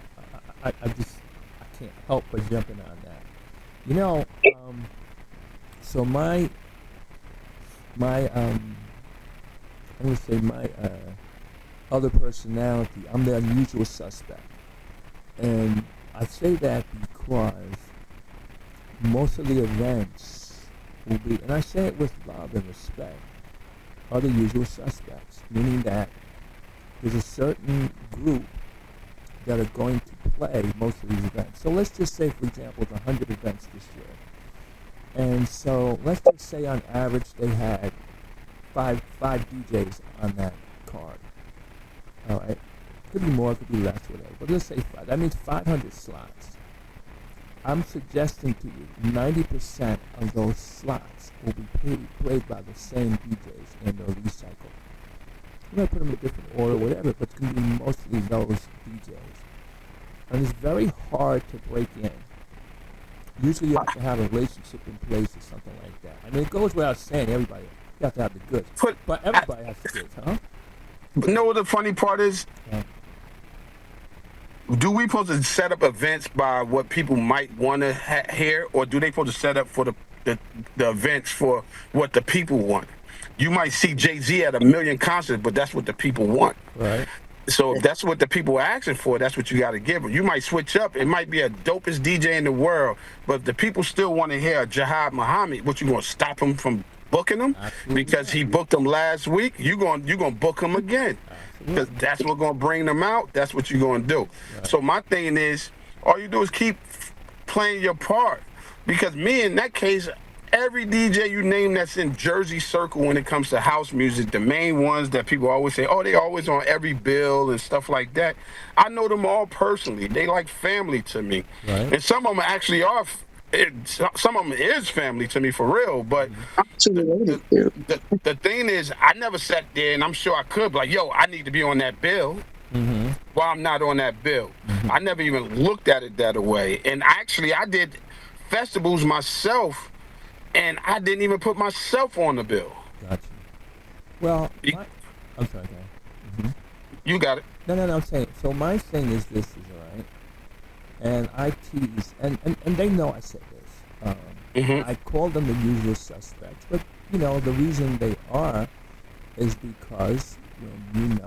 I can't help but jumping on that. So my I'm gonna say my other personality, I'm the unusual suspect, and I say that because most of the events will be, and I say it with love and respect, are the usual suspects, meaning that there's a certain group that are going to play most of these events. So let's just say, for example, it's 100 events this year. And so let's just say on average they had five DJs on that card. All right. Could be more, could be less, whatever. But let's say 5. That means 500 slots. I'm suggesting to you 90% of those slots will be played by the same DJs and they'll recycle. You might put them in a different order, whatever, but it's going to be mostly those DJs. And it's very hard to break in. Usually you have to have a relationship in place or something like that. I mean, it goes without saying everybody, you have to have the goods. But everybody has the goods, huh? You know what the funny part is? Yeah. Do we supposed to set up events by what people might want to hear, or do they supposed to set up for the events for what the people want? You might see Jay-Z at 1 million concerts, but that's what the people want. Right. So if that's what the people are asking for, that's what you got to give them. You might switch up. It might be a dopest DJ in the world, but if the people still want to hear Jahad Muhammad, what, you going to stop him from booking him? Absolutely. Because he booked them last week? You going to book him again. Because that's what's going to bring them out. That's what you're going to do. Right. So my thing is, all you do is keep playing your part. Because me, in that case, every DJ you name that's in Jersey Circle when it comes to house music, the main ones that people always say, oh, they always on every bill and stuff like that. I know them all personally. They like family to me. Right. And some of them actually are, some of them is family to me for real. But the thing is, I never sat there, and I'm sure I could, like, yo, I need to be on that bill. Mm-hmm. Well, I'm not on that bill. Mm-hmm. I never even looked at it that way. And actually, I did festivals myself, and I didn't even put myself on the bill. Gotcha. Well, I'm sorry, mm-hmm. You got it. No, I'm saying, so my thing is this, all right? And I tease, and they know I said this. Mm-hmm. I call them the usual suspects, but, you know, the reason they are is because when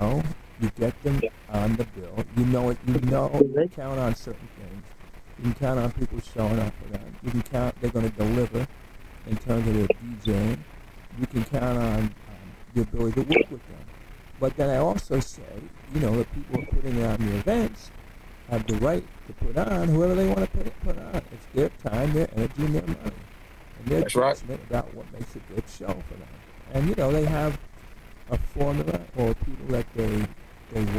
you get them on the bill, you count on certain things. You can count on people showing up for them. You can count they're going to deliver in terms of their DJing. You can count on the ability to work with them. But then I also say, the people who are putting on the events have the right to put on whoever they want to put on. It's their time, their energy, and their money. And their judgment about what makes a good show for them. And, they have a formula or people that they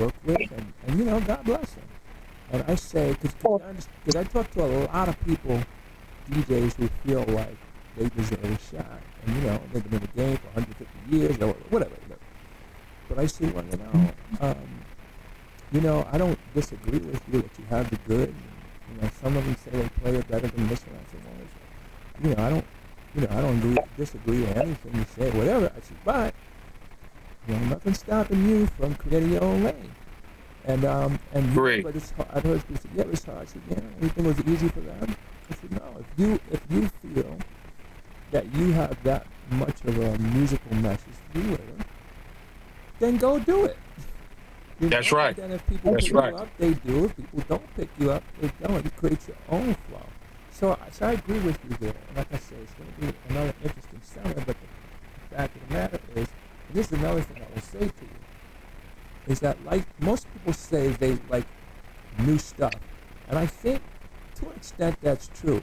work with, and God bless them. And I say, because I talk to a lot of people, DJs, who feel like they deserve a shot. And, they've been in the game for 150 years or whatever. But I say, I don't disagree with you that you have the good. Some of them say they play it better than this one. I say, I don't disagree with anything you say, whatever. I say, but, nothing's stopping you from creating your own lane. And but I've heard people say, yeah, it's hard. I said, yeah, anything was easy for them? I said, no, if you feel that you have that much of a musical message to deliver, then go do it. That's right. And then if people pick you up, they do. If people don't pick you up, they don't. You create your own flow. So I agree with you there. And like I say, it's going to be another interesting summer, but the fact of the matter is, and this is another thing I will say to you, is that like most people say they like new stuff. And I think to an extent that's true.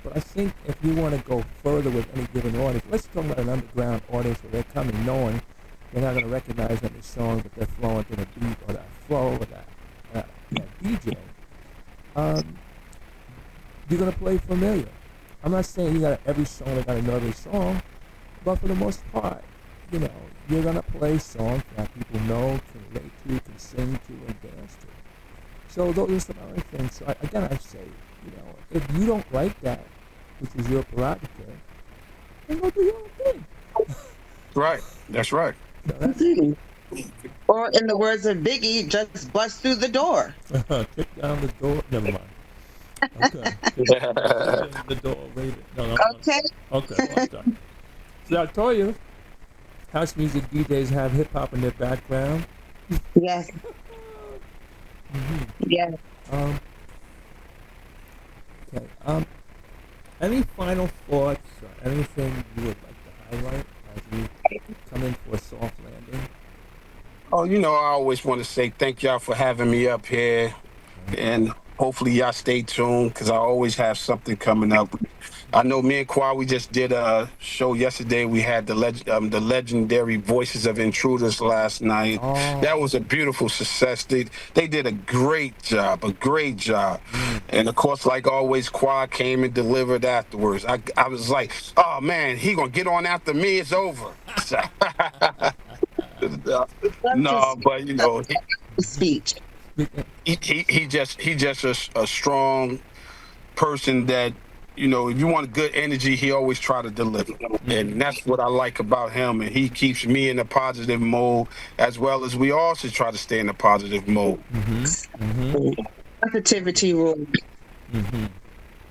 But I think if you want to go further with any given audience, let's talk about an underground audience where they're coming knowing they're not going to recognize any song, but they're flowing to the beat or that flow or that DJ. You're going to play familiar. I'm not saying you got every song, they got to know every song, but for the most part, you're going to play songs that people know, can relate to, can sing to, and dance to. So those are some other things. So I say, if you don't like that, which is your prerogative, then go do your own thing. Right. That's right. Or in the words of Biggie, just bust through the door. Kick down the door. Never mind. Okay. The door. No. Okay. Okay. So I told you, house music DJs have hip hop in their background. Yes. Mm-hmm. Yes. Okay. Any final thoughts or anything you would like to highlight as we come in for a soft landing? Oh, I always want to say thank y'all for having me up here. And hopefully y'all stay tuned because I always have something coming up. I know me and Kwa, we just did a show yesterday. We had the legendary Voices of Intruders last night. Oh. That was a beautiful success. They did a great job, And of course, like always, Kwa came and delivered afterwards. I was like, oh man, he gonna get on after me. It's over. Love No, but to speech. he just a strong person that if you want good energy, he always try to deliver, and that's what I like about him. And he keeps me in a positive mode, as well as we all should try to stay in a positive mode. Positivity rule.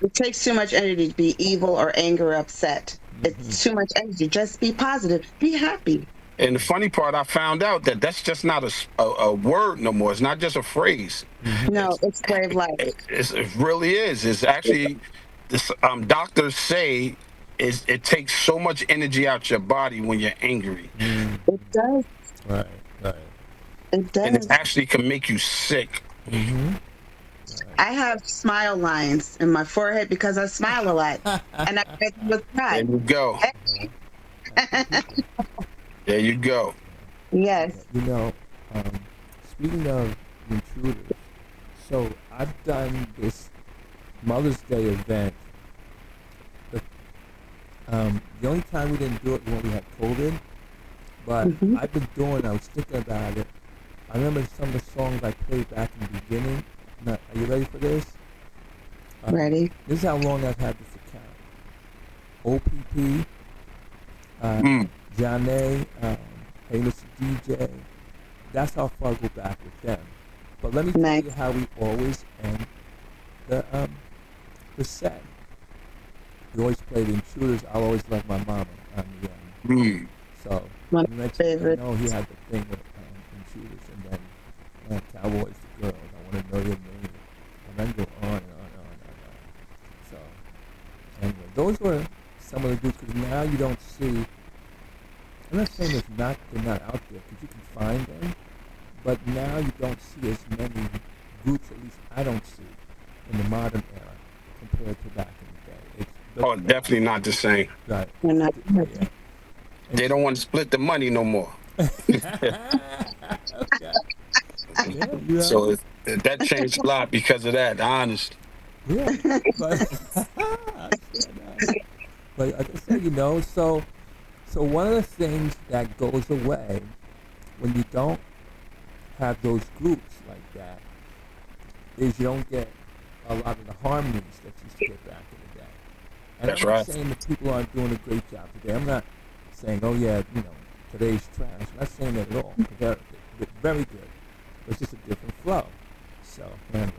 It takes too much energy to be evil or angry or upset. It's too much energy. Just be positive. Be happy. And the funny part, I found out that that's just not a word no more. It's not just a phrase. No, it's way of life. It really is. It's actually, doctors say it takes so much energy out your body when you're angry. It does. Right. It does. And it actually can make you sick. I have smile lines in my forehead because I smile a lot. And I get them with There pride. you go. There you go. Yes. Speaking of intruders, so I've done this Mother's Day event. The only time we didn't do it was when we had COVID, but I've been doing. I was thinking about it. I remember some of the songs I played back in the beginning. Now, are you ready for this? Ready? This is how long I've had this account. OPP, Johnny, Hey Mr. DJ. That's how far I go back with them. But let me tell you how we always end the set. We always play the Intruders. I'll always love my mama on the end. So My next favorite. thing you know, he had the thing with Intruders, and then Cowboys the Girls. I want to know your name. And then go on and on and on. So anyway, those were some of the groups, because now you don't see. I'm not saying they're not out there, because you can find them, but now you don't see as many groups, at least I don't see, in the modern era compared to back in the day. Definitely not the same. Right. We're not. Yeah. They don't want to split the money no more. Okay. Yeah, So that changed a lot because of that, honestly. yeah. But like I said, so one of the things that goes away when you don't have those groups like that is you don't get a lot of the harmonies that you used to get back in the day. And That's I'm not right. saying that people aren't doing a great job today. I'm not saying, oh yeah, today's trash. I'm not saying that at all. They're very good. It's just a different flow. So anyway,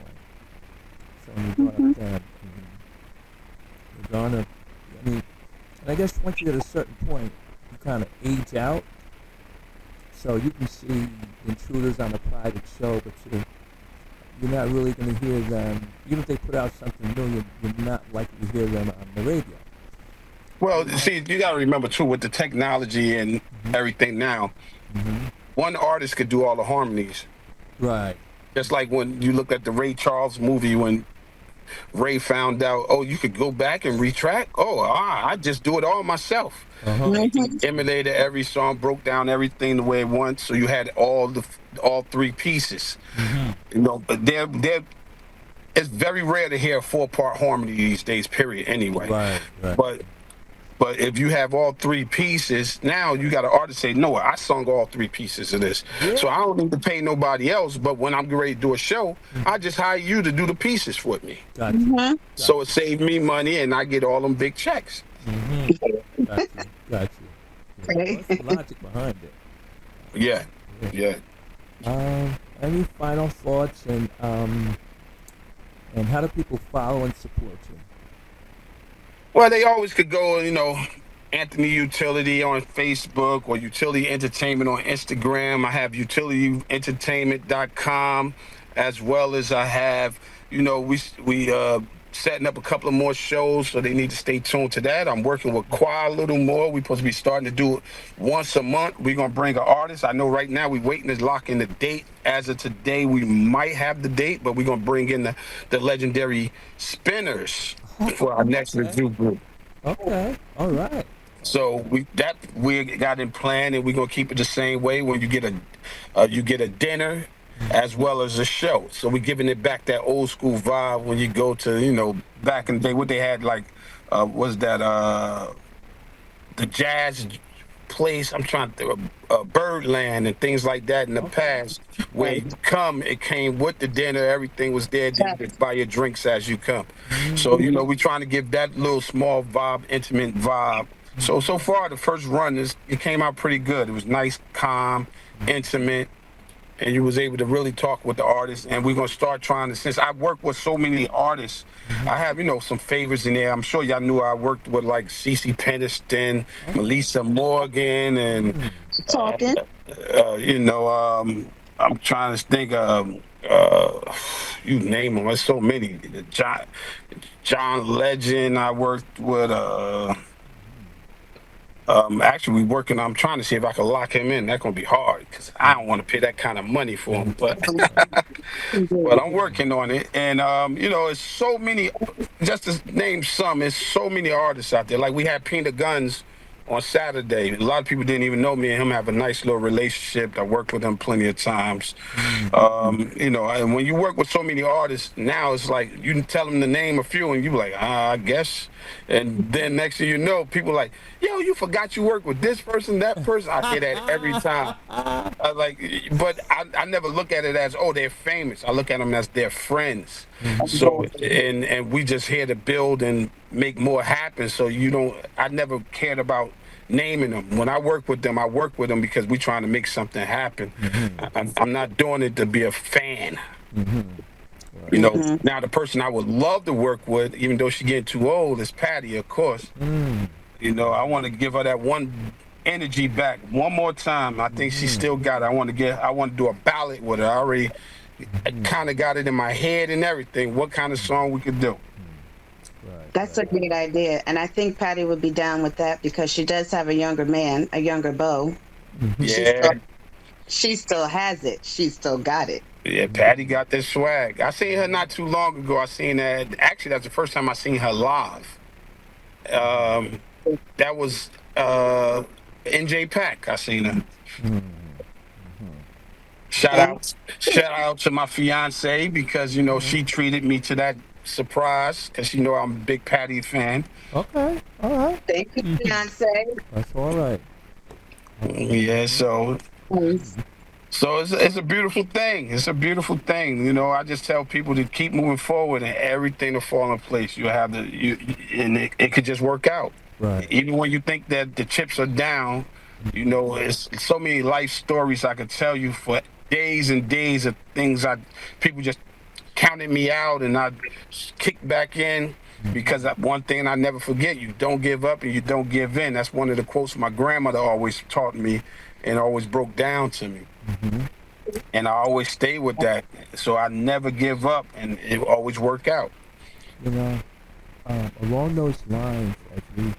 when you brought up them, you're gonna, and I guess once you get a certain point, you kind of age out. So you can see Intruders on a private show, but you're not really going to hear them. Even if they put out something new, you're not likely to hear them on the radio. Well, see, you got to remember too, with the technology and everything now, one artist could do all the harmonies. Right. Just like when you look at the Ray Charles movie, when Ray found out, you could go back and retrack. I just do it all myself. He emulated every song, broke down everything the way it wants, so you had all three pieces. But it's very rare to hear a 4-part harmony these days. Period. Anyway, Right. But if you have all three pieces, now you got an artist say, no, I sung all three pieces of this. Yeah. So I don't need to pay nobody else. But when I'm getting ready to do a show, I just hire you to do the pieces for me. Gotcha. So it saved me money and I get all them big checks. Gotcha. What's the logic behind it? Yeah. Any final thoughts, and how do people follow and support you? Well, they always could go, Anthony Utility on Facebook or Utility Entertainment on Instagram. I have utilityentertainment.com, as well as I have, we setting up a couple of more shows, so they need to stay tuned to that. I'm working with Qua a little more. We're supposed to be starting to do it once a month. We're going to bring an artist. I know right now we're waiting to lock in the date. As of today, we might have the date, but we're going to bring in the legendary Spinners for our next review group. Okay. All right. So we got in plan, and we're gonna keep it the same way. When you get a dinner as well as a show. So we're giving it back that old school vibe when you go to, back in the day what they had, like was that the jazz place. I'm trying to Birdland and things like that in the past. Where you come, it came with the dinner. Everything was there. You just buy your drinks as you come. So we're trying to give that little small vibe, intimate vibe. So far the first run it came out pretty good. It was nice, calm, intimate, and you was able to really talk with the artists. And we're gonna start trying to, since I work with so many artists, I have some favorites in there. I'm sure y'all knew I worked with like Cece Peniston, Melissa Morgan, and Talking. I'm trying to think you name them. There's so many. John Legend. I worked with. Actually, we working. I'm trying to see if I can lock him in. That's gonna be hard because I don't want to pay that kind of money for him. But I'm working on it. And it's so many. Just to name some, it's so many artists out there. Like we had Peanut Guns on Saturday. A lot of people didn't even know me and him have a nice little relationship. I worked with him plenty of times. And when you work with so many artists, now it's like you can tell them to name a few, and you like, I guess. And then next thing you know, people like, yo, you forgot you work with this person, that person. I hear that every time. But I never look at it as, oh, they're famous. I look at them as their friends. So and we just here to build and make more happen. So I never cared about naming them. When I work with them, I work with them because we're trying to make something happen. I'm not doing it to be a fan. Now the person I would love to work with, even though she's getting too old, is Patty, of course. I want to give her that one energy back one more time. I think she still got it. I want to do a ballad with her. I already kind of got it in my head and everything. What kind of song we could do? That's a great idea. And I think Patty would be down with that because she does have a younger beau. Yeah. She still has it. She still got it. Yeah, Patty got this swag. I seen her not too long ago. I seen her. Actually, that's the first time I seen her live. That was NJ Pack. I seen her. Shout out to my fiance because she treated me to that surprise because I'm a big Patty fan. Okay. All right. Thank you, fiance. That's all right. Yeah. So it's a beautiful thing. It's a beautiful thing. I just tell people to keep moving forward and everything will fall in place. And it could just work out. Right. Even when you think that the chips are down, it's so many life stories I could tell you for days and days of things people just counted me out and I kicked back in because one thing I never forget, you don't give up and you don't give in. That's one of the quotes my grandmother always taught me and always broke down to me. And I always stay with that. So I never give up and it always work out. Along those lines, as we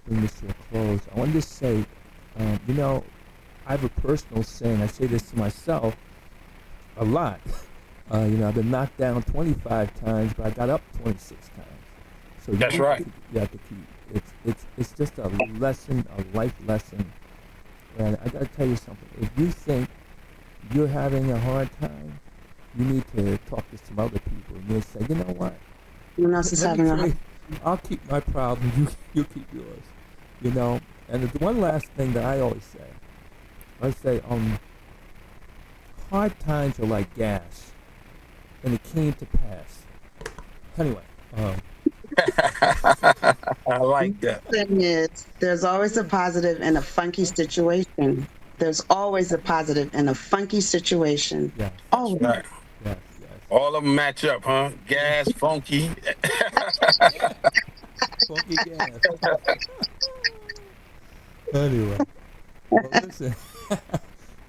bring this to a close, I wanted to say, I have a personal saying. I say this to myself a lot. I've been knocked down 25 times, but I got up 26 times. So that's right. You have to keep. It's just a lesson, a life lesson. And I got to tell you something. If you think you're having a hard time, you need to talk to some other people. And you'll say, you know what? Who else is having a hard time? I'll keep my problem. You keep yours. And the one last thing that I always say, hard times are like gas, and it came to pass. Anyway. I like that. The thing is, there's always a positive in a funky situation. There's always a positive in a funky situation. Yeah. Always. Right. Yes. All of them match up, huh? Gas, funky. Funky gas. Anyway. Well, listen.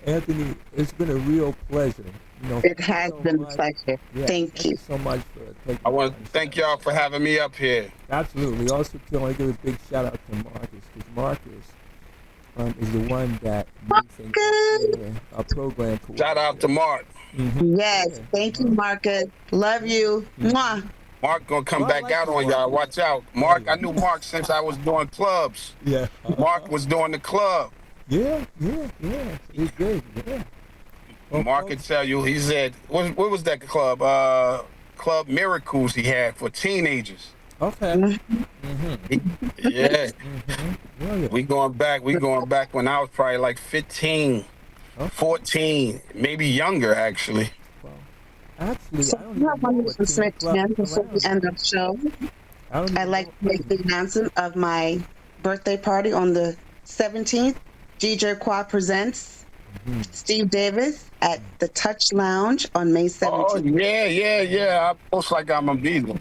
Anthony, it's been a real pleasure. It has been a pleasure. Yes, thank you so much for taking. I want to thank y'all for having me up here. Absolutely. Also, I want to give a big shout out to Marcus because Marcus is the one that makes our program. Shout out to Mark. Yes, thank you, Marcus. Love you. Mwah. Mark gonna come Oh, I back like out you, on Mark. y'all. Watch out, Mark. I knew Mark since I was doing clubs. Yeah. Mark was doing the club. Yeah. He's good. Yeah. Well, Mark could tell you. He said, "What was that club? Club Miracles he had for teenagers." okay. Yeah, Brilliant. we going back. We going back when I was probably like 15, Okay. 14, maybe younger actually. Well, actually, So I don't we have even one know what teen announcement club before around we end here. the show. I don't I'd even like know. to make the announcement of my birthday party on the 17th. DJ Quad presents Steve Davis at the Touch Lounge on May Oh 17th. yeah. I most like I'm gonna be there.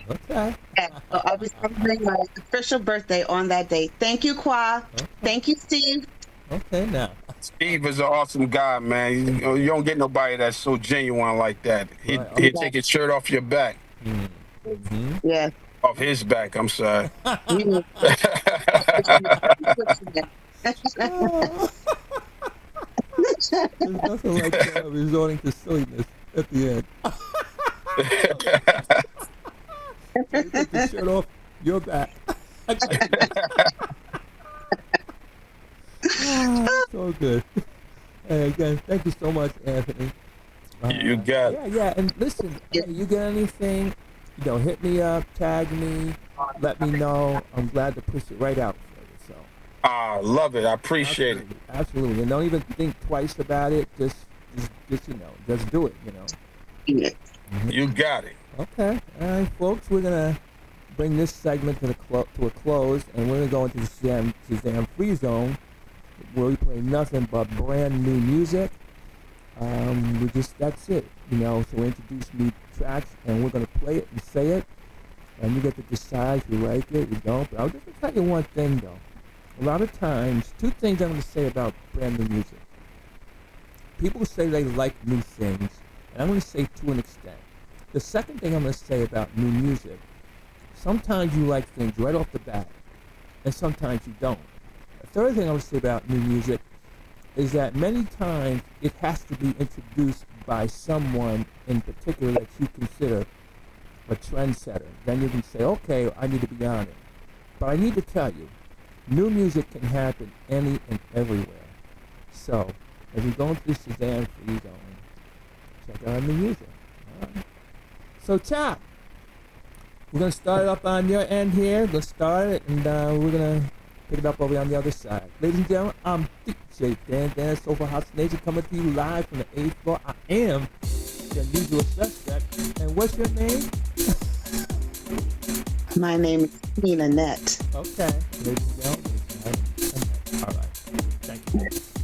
Okay. Yeah, so I'll be celebrating my official birthday on that day. Thank you, Qua. Thank you, Steve. Okay. Now. Steve is an awesome guy, man. You don't get nobody that's so genuine like that. Right. He'd take his shirt off your back, Yeah. off his back. I'm sorry. You There's nothing like resorting to silliness at the end. So you take the shirt off your back. So good. Hey, again, thank you so much, Anthony. You got it. Yeah, and listen, hey, you get anything, hit me up, tag me, let me know. I'm glad to push it right out for you. So I love it. I appreciate it. absolutely, and don't even think twice about it. Just just do it. You got it. Okay, all right, folks, we're gonna bring this segment to a close, and we're gonna go into the Shazam Free Zone, where we play nothing but brand new music. That's it, so we introduce new tracks and we're going to play it and say it, and you get to decide if you like it, you don't. But I'll just tell you one thing though. A lot of times, two things I'm going to say about brand new music. People say they like new things, and I'm going to say to an extent. The second thing I'm going to say about new music, sometimes you like things right off the bat, and sometimes you don't. The third thing I'm going to say about new music is that many times it has to be introduced by someone in particular that you consider a trendsetter. Then you can say, okay, I need to be on it. But I need to tell you, new music can happen any and everywhere. So, as we go into the Shazam Free Zone, check out the music. All right. So, Chop, we're going to start it up on your end here. We're going to start it, and we're going to pick it up over on the other side. Ladies and gentlemen, I'm DJ Dan Soulful House Nation, coming to you live from the 8th floor. I am the usual suspect. And what's your name? My name is Tina Net. Okay. Ladies and gentlemen, all right. Thank you.